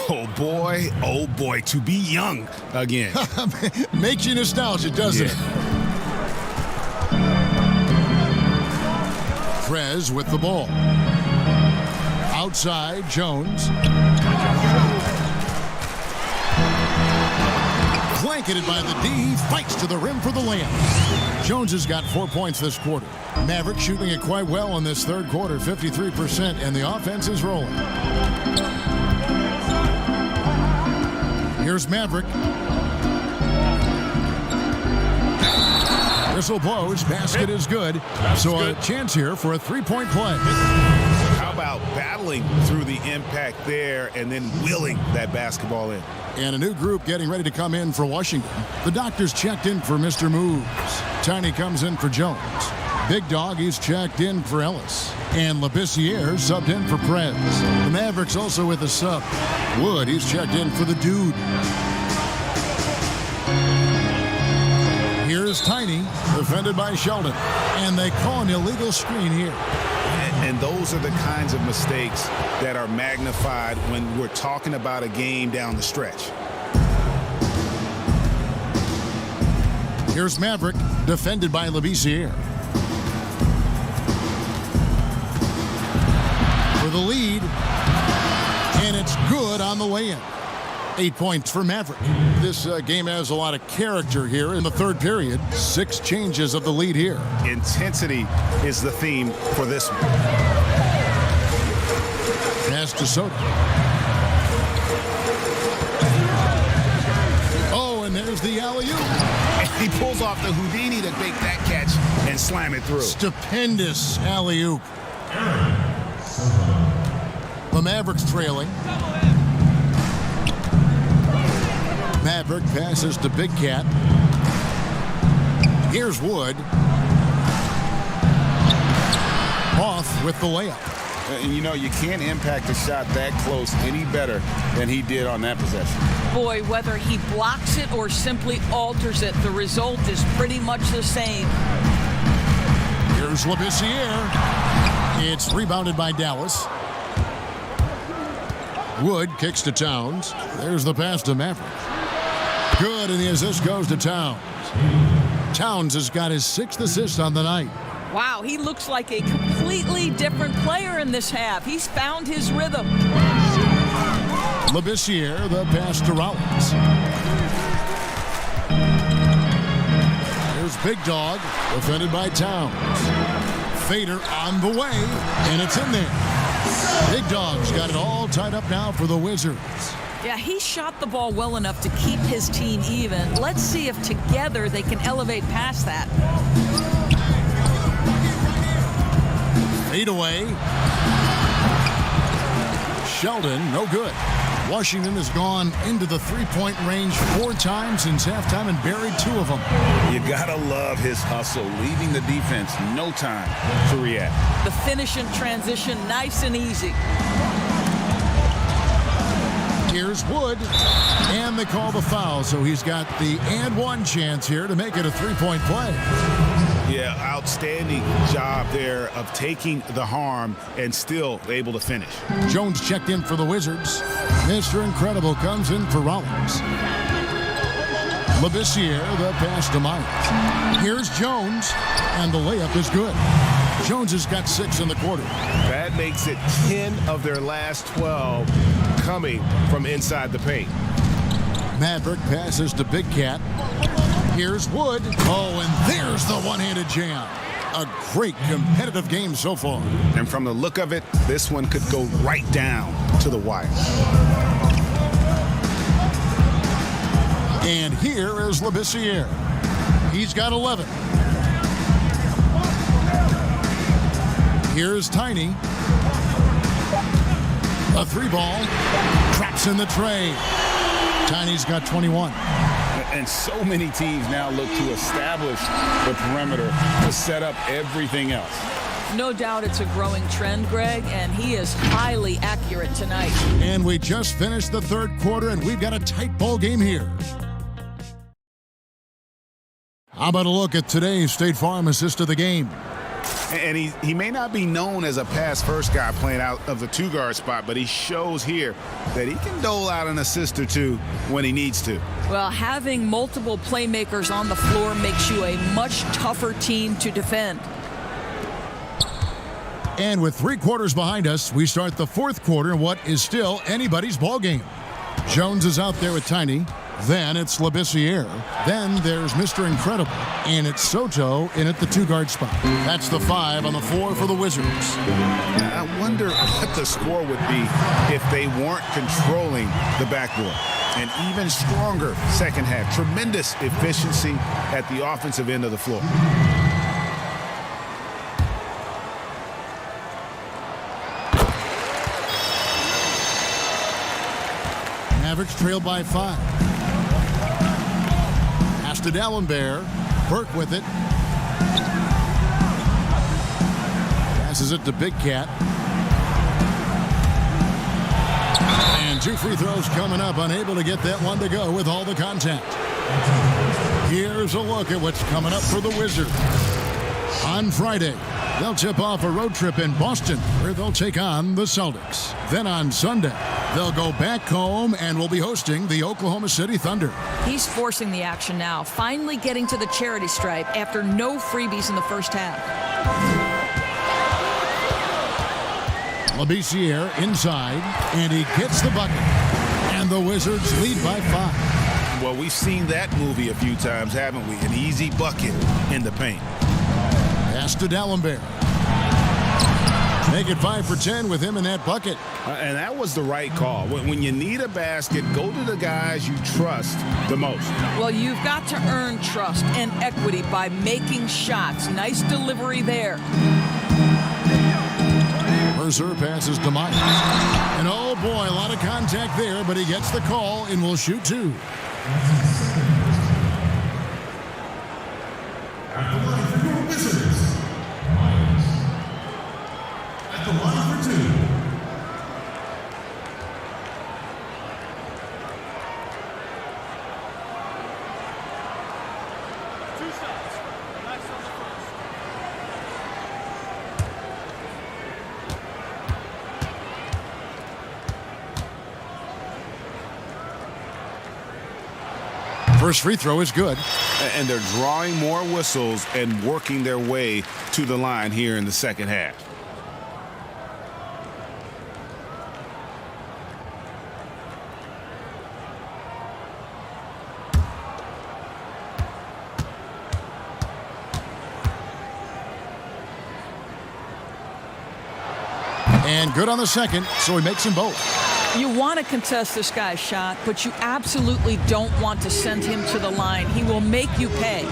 Oh boy, to be young again. Makes you nostalgic, doesn't it? Prez with the ball. Outside, Jones. Blanketed by the D, fights to the rim for the layup. Jones has got 4 points this quarter. Maverick shooting it quite well in this third quarter, 53%, and the offense is rolling. Here's Maverick. Whistle blows, basket is good. So a chance here for a three-point play. How about battling through the impact there and then willing that basketball in? And a new group getting ready to come in for Washington. The doctor's checked in for Mr. Moves. Tiny comes in for Jones. Big Dog, he's checked in for Ellis. And Labissiere subbed in for Prez. The Mavericks also with a sub. Wood, he's checked in for the Dude. Here's Tiny, defended by Sheldon. And they call an illegal screen here. And those are the kinds of mistakes that are magnified when we're talking about a game down the stretch. Here's Maverick, defended by Labissiere. For the lead, and it's good on the way-in. 8 points for Maverick. This game has a lot of character here in the third period. 6 changes of the lead here. Intensity is the theme for this one. Pass to Soto. Oh, and there's the alley-oop. He pulls off the Houdini to make that catch and slam it through. Stupendous alley-oop. The Mavericks trailing. Maverick passes to Big Cat. Here's Wood. Off with the layup. And you know, you can't impact a shot that close any better than he did on that possession. Boy, whether he blocks it or simply alters it, the result is pretty much the same. Here's Labissiere. It's rebounded by Dallas. Wood kicks to Towns. There's the pass to Maverick. Good, and the assist goes to Towns. Towns has got his 6th assist on the night. Wow, he looks like a completely different player in this half. He's found his rhythm. Labissiere, the pass to Rollins. Here's Big Dog, defended by Towns. Fader on the way, and it's in there. Big Dog's got it all tied up now for the Wizards. Yeah, he shot the ball well enough to keep his team even. Let's see if together they can elevate past that. Fade away. Sheldon, no good. Washington has gone into the three-point range 4 times since halftime and buried 2 of them. You gotta love his hustle, leaving the defense no time to react. The finish in transition, nice and easy. Here's Wood, and they call the foul, so he's got the and one chance here to make it a three-point play. Yeah, outstanding job there of taking the harm and still able to finish. Jones checked in for the Wizards. Mr. Incredible comes in for Rollins. Labissiere, the pass to Myers. Here's Jones, and the layup is good. Jones has got 6 in the quarter. That makes it 10 of their last 12 coming from inside the paint. Maverick passes to Big Cat. Here's Wood. Oh, and there's the one-handed jam. A great competitive game so far. And from the look of it, this one could go right down to the wire. And here is Labissiere. He's got 11. Here's Tiny. A 3-ball. Traps in the tray. Tiny's got 21. And so many teams now look to establish the perimeter to set up everything else. No doubt it's a growing trend, Greg, and he is highly accurate tonight. And we just finished the third quarter, and we've got a tight ball game here. How about a look at today's State Farm assist of the game? And he may not be known as a pass-first guy playing out of the 2-guard spot, but he shows here that he can dole out an assist or 2 when he needs to. Well, having multiple playmakers on the floor makes you a much tougher team to defend. And with 3 quarters behind us, we start the 4th quarter in what is still anybody's ball game. Jones is out there with Tiny. Then it's Labissiere. Then there's Mr. Incredible. And it's Soto in at the 2-guard spot. That's the 5 on the floor for the Wizards. I wonder what the score would be if they weren't controlling the backboard. An even stronger second half. Tremendous efficiency at the offensive end of the floor. Mavericks trail by 5. Pass to D'Alembert. Burke with it. Passes it to Big Cat. And 2 free throws coming up. Unable to get that one to go with all the contact. Here's a look at what's coming up for the Wizards. On Friday, they'll tip off a road trip in Boston, where they'll take on the Celtics. Then on Sunday, they'll go back home and will be hosting the Oklahoma City Thunder. He's forcing the action now, finally getting to the charity stripe after no freebies in the first half. Labissiere inside, and he gets the bucket. And the Wizards lead by 5. Well, we've seen that movie a few times, haven't we? An easy bucket in the paint. Pass to D'Alembert. Make it 5 for 10 with him in that bucket. And that was the right call. When you need a basket, go to the guys you trust the most. Well, you've got to earn trust and equity by making shots. Nice delivery there. Mercer passes to Myers. And oh boy, a lot of contact there, but he gets the call and will shoot 2. First free throw is good. And they're drawing more whistles and working their way to the line here in the second half. And good on the second, so he makes them both. You want to contest this guy's shot, but you absolutely don't want to send him to the line. He will make you pay.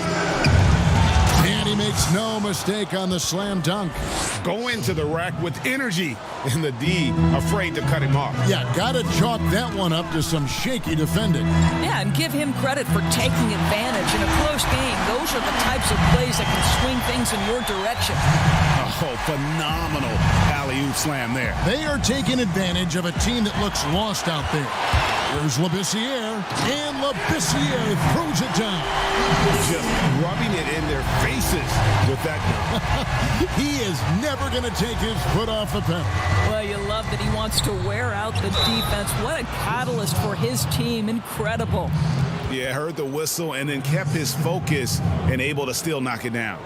And he makes no mistake on the slam dunk. Go into the rack with energy, and the D afraid to cut him off. Yeah, got to chalk that one up to some shaky defending. Yeah, and give him credit for taking advantage. In a close game, those are the types of plays that can swing things in your direction. Oh, phenomenal alley-oop slam there. They are taking advantage of a team that looks lost out there. Here's Labissiere, and Labissiere throws it down. Just rubbing it in their faces with that. He is never going to take his foot off the pedal. Well, you love that he wants to wear out the defense. What a catalyst for his team. Incredible. Yeah, heard the whistle and then kept his focus and able to still knock it down.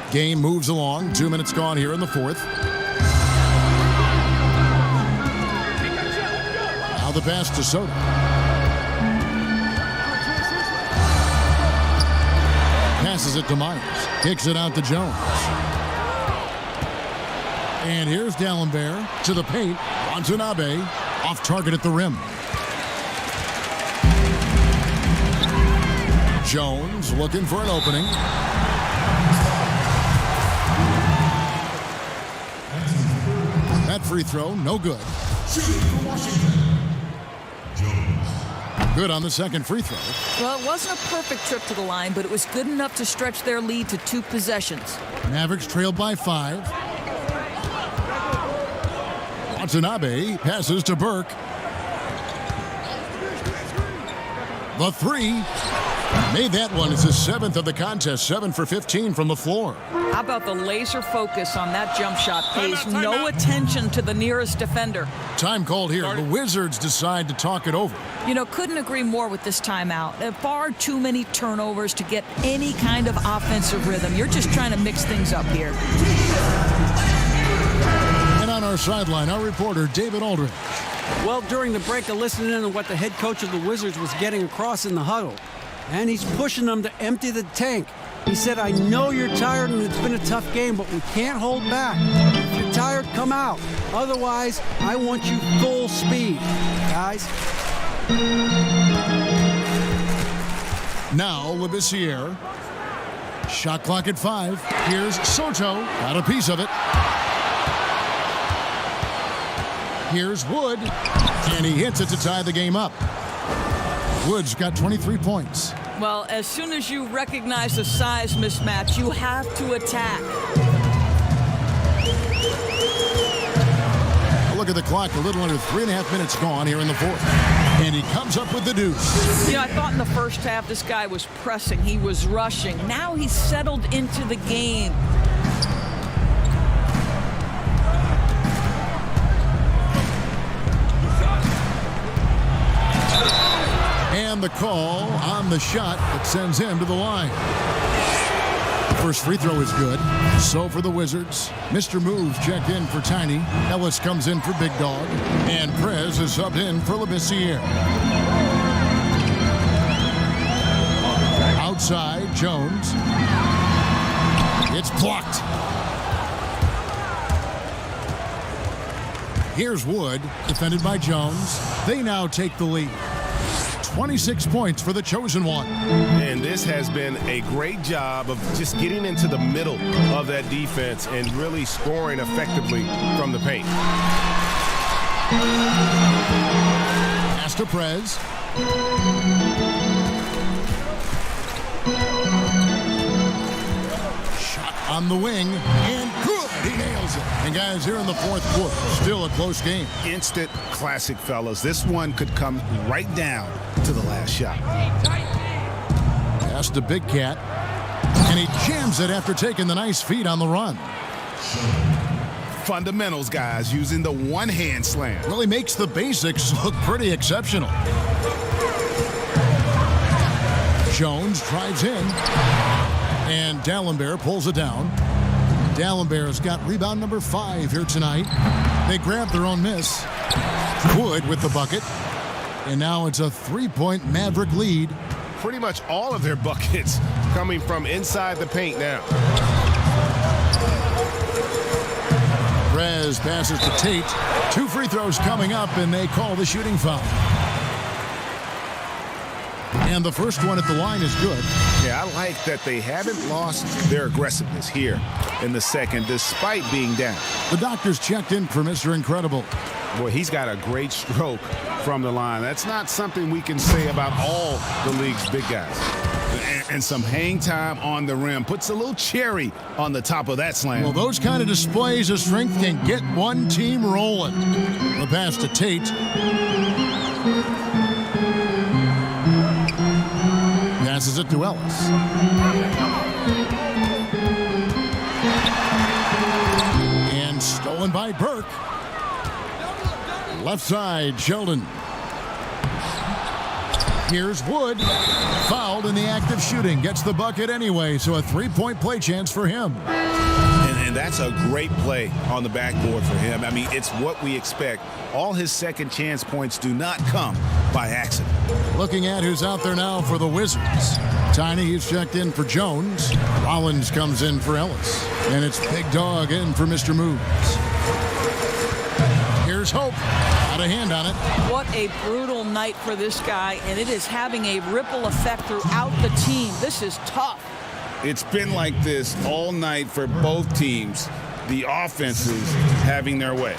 Game moves along. 2 minutes gone here in the 4th. Now the pass to Soto. Passes it to Myers. Kicks it out to Jones. And here's D'Alembert to the paint. Vnba off target at the rim. Jones looking for an opening. That free throw, no good. Good on the second free throw. Well, it wasn't a perfect trip to the line, but it was good enough to stretch their lead to 2 possessions. Mavericks trailed by 5. Watanabe passes to Burke. The three. Made that one. It's his 7th of the contest. 7 for 15 from the floor. How about the laser focus on that jump shot? Pays no attention to the nearest defender. Time called here. The Wizards decide to talk it over. You know, couldn't agree more with this timeout. There are far too many turnovers to get any kind of offensive rhythm. You're just trying to mix things up here. And on our sideline, our reporter, David Aldridge. Well, during the break, I listened in to what the head coach of the Wizards was getting across in the huddle. And he's pushing them to empty the tank. He said, I know you're tired and it's been a tough game, but we can't hold back. If you're tired, come out. Otherwise, I want you full speed, guys. Now, Labissiere. Shot clock at 5. Here's Soto. Got a piece of it. Here's Wood. And he hits it to tie the game up. Wood's got 23 points. Well, as soon as you recognize the size mismatch, you have to attack. Look at the clock. A little under 3.5 minutes gone here in the fourth. And he comes up with the deuce. You know, I thought in the first half this guy was pressing. He was rushing. Now he's settled into the game. And the call on the shot that sends him to the line. First free throw is good. So for the Wizards, Mr. Move checked in for Tiny. Ellis comes in for Big Dog. And Prez is subbed in for Labissiere. Outside, Jones. It's blocked. Here's Wood, defended by Jones. They now take the lead. 26 points for the chosen one. And this has been a great job of just getting into the middle of that defense and really scoring effectively from the paint. Pass to Prez. Shot on the wing. And good. He nails it. And guys, here in the fourth quarter, still a close game. Instant classic, fellas. This one could come right down to the last shot. Pass to Big Cat. And he jams it after taking the nice feed on the run. Fundamentals, guys, using the one-hand slam. Really makes the basics look pretty exceptional. Jones drives in. And D'Alembert pulls it down. D'Alembert's got rebound number 5 here tonight. They grab their own miss. Wood with the bucket. And now it's a 3-point Maverick lead. Pretty much all of their buckets coming from inside the paint now. Prez passes to Tate. 2 free throws coming up, and they call the shooting foul. And the first one at the line is good. Yeah, I like that they haven't lost their aggressiveness here in the second, despite being down. The doctors checked in for Mr. Incredible. Boy, he's got a great stroke from the line. That's not something we can say about all the league's big guys. And some hang time on the rim. Puts a little cherry on the top of that slam. Well, those kind of displays of strength can get one team rolling. The pass to Tate. Passes it to Ellis. And stolen by Burke. Left side, Sheldon. Here's Wood. Fouled in the act of shooting. Gets the bucket anyway, so a 3-point play chance for him. And that's a great play on the backboard for him. I mean, it's what we expect. All his second chance points do not come by accident. Looking at who's out there now for the Wizards. Tiny is checked in for Jones. Rollins comes in for Ellis. And it's Big Dog in for Mr. Moves. Here's Hope. Got a hand on it. What a brutal night for this guy, and it is having a ripple effect throughout the team. This is tough. It's been like this all night for both teams. The offenses having their way.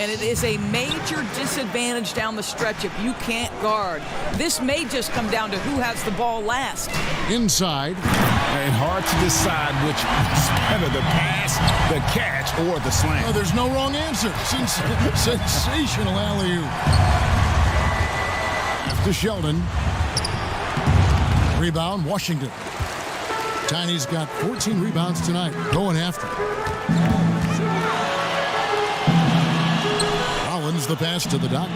And it is a major disadvantage down the stretch if you can't guard. This may just come down to who has the ball last. Inside. And hard to decide which is better, the pass, the catch, or the slam. Oh, there's no wrong answer. Sensational alley-oop. After Sheldon. Rebound, Washington. Tiny's got 14 rebounds tonight. Going after. Rollins the pass to the Doctor.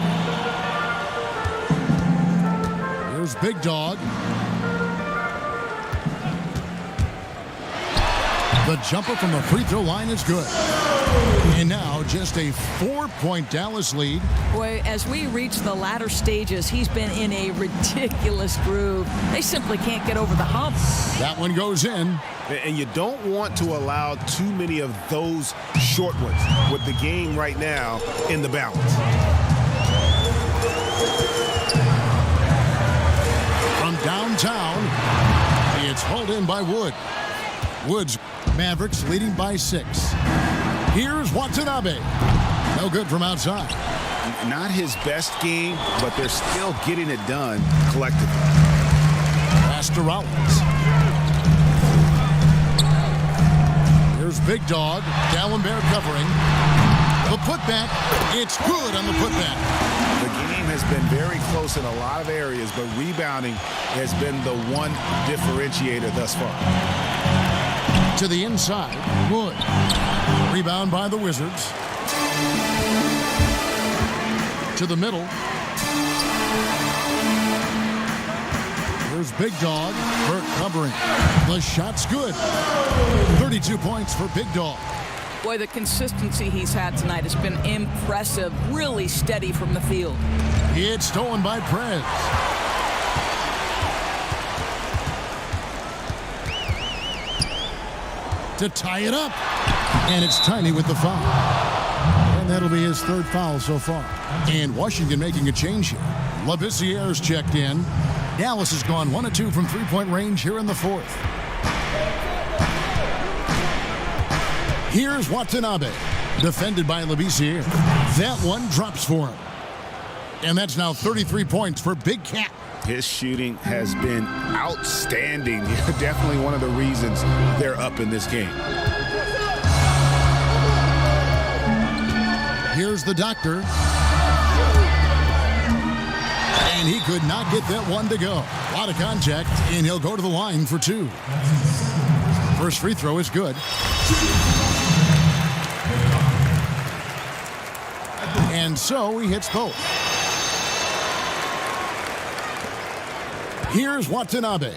Here's Big Dog. The jumper from the free throw line is good. And now just a 4-point Dallas lead. Boy, as we reach the latter stages, he's been in a ridiculous groove. They simply can't get over the hump. That one goes in. And you don't want to allow too many of those short ones with the game right now in the balance. From downtown, it's hauled in by Wood. Woods, Mavericks leading by 6. Here's Watanabe. No good from outside. Not his best game, but they're still getting it done collectively. Pass to Rollins. Here's Big Dog. Dallenberg covering. The putback. It's good on the putback. The game has been very close in a lot of areas, but rebounding has been the one differentiator thus far. To the inside, Wood. Rebound by the Wizards. To the middle. Here's Big Dog. Burke covering. The shot's good. 32 points for Big Dog. Boy, the consistency he's had tonight has been impressive. Really steady from the field. It's stolen by Prez. To tie it up. And it's Tiny with the foul. And that'll be his 3rd foul so far. And Washington making a change here. Labissiere's checked in. Dallas has gone 1 of 2 from three-point range here in the 4th. Here's Watanabe. Defended by Labissiere. That one drops for him. And that's now 33 points for Big Cat. His shooting has been outstanding. Definitely one of the reasons they're up in this game. Here's the Doctor. And he could not get that one to go. A lot of contact, and he'll go to the line for 2. First free throw is good. And so he hits both. Here's Watanabe.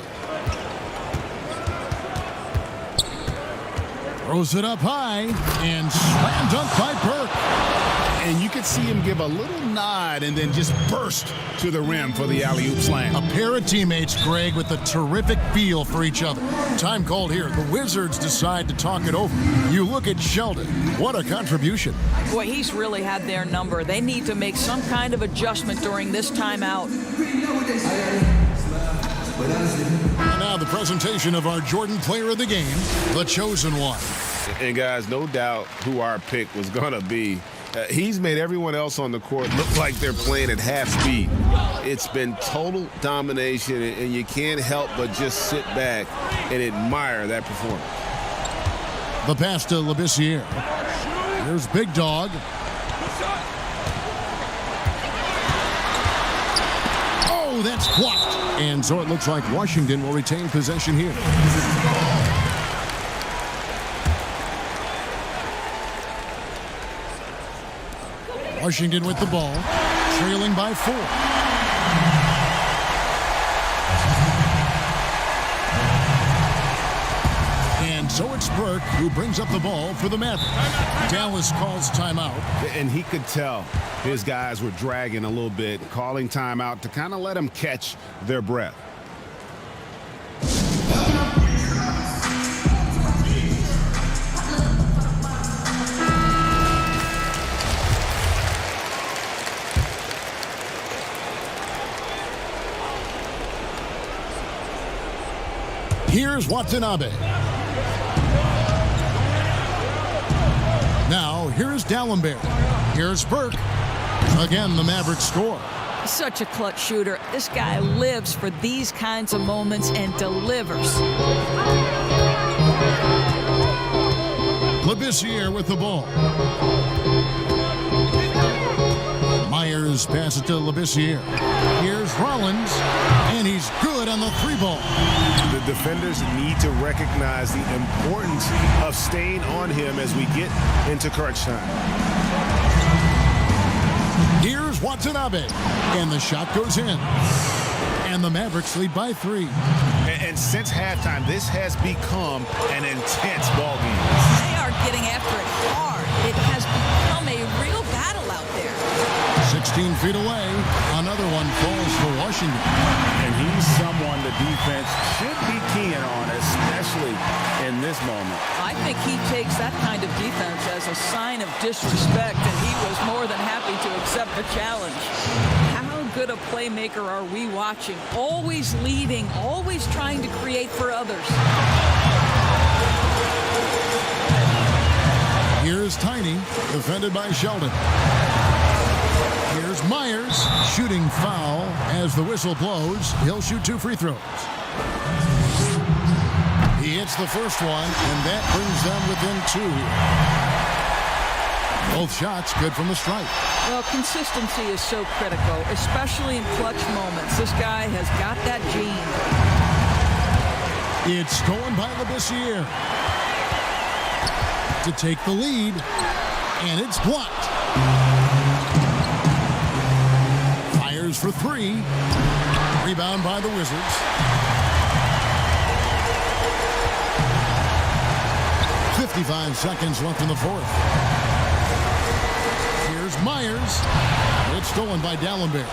Throws it up high and slam dunk by Burke. And you could see him give a little nod and then just burst to the rim for the alley-oop slam. A pair of teammates, Greg, with a terrific feel for each other. Time called here. The Wizards decide to talk it over. You look at Sheldon. What a contribution. Boy, he's really had their number. They need to make some kind of adjustment during this timeout. And now the presentation of our Jordan Player of the Game, the chosen one. And guys, no doubt who our pick was going to be. He's made everyone else on the court look like they're playing at half speed. It's been total domination, and you can't help but just sit back and admire that performance. The pass to Labissiere. Here's Big Dog. Oh, that's blocked. And so it looks like Washington will retain possession here. Washington with the ball, trailing by 4. And so it's Burke who brings up the ball for the Mavericks. Dallas calls timeout. And he could tell his guys were dragging a little bit, calling timeout to kind of let them catch their breath. Here's Watanabe. Now, here's Dallenberg. Here's Burke. Again, the Mavericks score. Such a clutch shooter. This guy lives for these kinds of moments and delivers. Labissiere with the ball. Myers passes to Labissiere. Here's Rollins, and he's good on the 3-ball. The defenders need to recognize the importance of staying on him as we get into crunch time. Here's Watanabe, and the shot goes in. And the Mavericks lead by 3. And since halftime, this has become an intense ball game. They are getting after it hard. It has become a real battle out there. 16 feet away, another one falls for Washington. And he's someone the defense should be keying on, especially in this moment. I think he takes that kind of defense as a sign of disrespect, and he was more than happy to accept the challenge. How good a playmaker are we watching? Always leading, always trying to create for others. Here's Tiny, defended by Sheldon. Here's Myers, shooting foul as the whistle blows. He'll shoot 2 free throws. He hits the first one, and that brings them within 2 here. Both shots good from the stripe. Well, consistency is so critical, especially in clutch moments. This guy has got that gene. It's stolen by Labissiere to take the lead, and it's blocked. Fires for 3. Rebound by the Wizards. .55 seconds left in the fourth. Here's Myers. It's stolen by Dallenberg.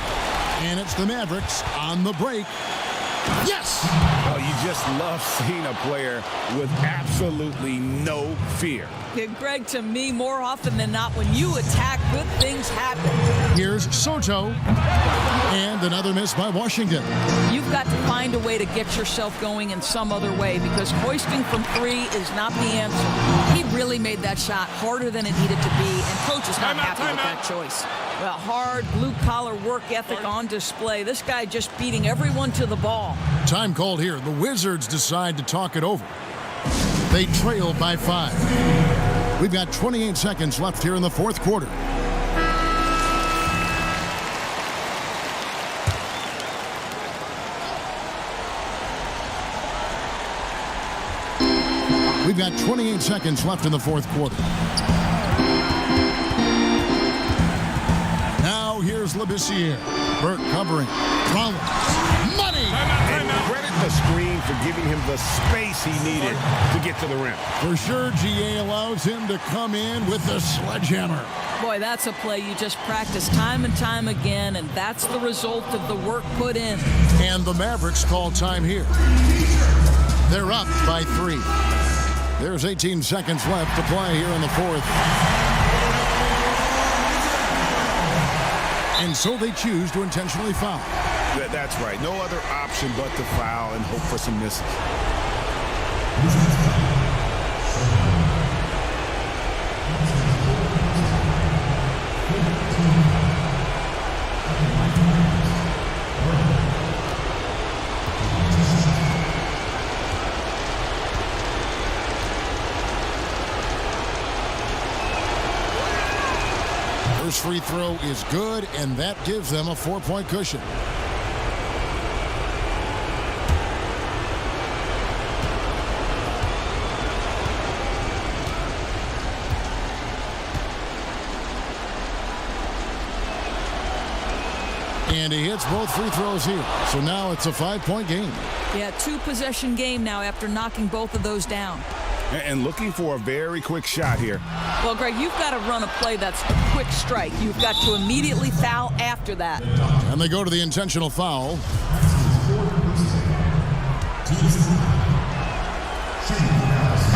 And it's the Mavericks on the break. Yes! Oh, you just love seeing a player with absolutely no fear. Yeah, Greg, to me, more often than not, when you attack, good things happen. Here's Soto. And another miss by Washington. You've got to find a way to get yourself going in some other way, because hoisting from 3 is not the answer. He really made that shot harder than it needed to be, and coach is not happy with that choice. Well, hard, blue-collar work ethic on display. This guy just beating everyone to the ball. Time called here. The Wizards decide to talk it over. They trail by 5. We've got 28 seconds left here in the fourth quarter. We've got 28 seconds left in the fourth quarter. Now here's Labissiere. Burke covering. Rollins. Money! And credit the screen for giving him the space he needed to get to the rim. For sure, GA allows him to come in with the sledgehammer. Boy, that's a play you just practice time and time again, and that's the result of the work put in. And the Mavericks call time here. They're up by 3. There's 18 seconds left to play here in the fourth. And so they choose to intentionally foul. That's right. No other option but to foul and hope for some misses. First free throw is good, and that gives them a 4-point cushion. And he hits both free throws here. So now it's a 5-point game. Yeah, 2-possession game now after knocking both of those down. And looking for a very quick shot here. Well, Greg, you've got to run a play that's a quick strike. You've got to immediately foul after that. And they go to the intentional foul.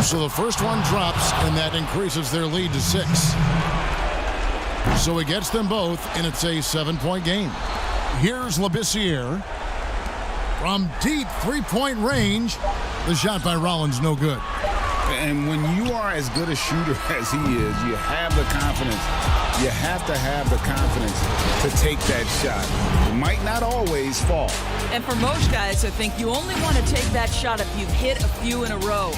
So the first one drops, and that increases their lead to 6. So he gets them both, and it's a 7-point game. Here's Labissiere. From deep 3-point range, the shot by Rollins no good. And when you are as good a shooter as he is, you have the confidence. You have to have the confidence to take that shot. It might not always fall. And for most guys, I think you only want to take that shot if you've hit a few in a row.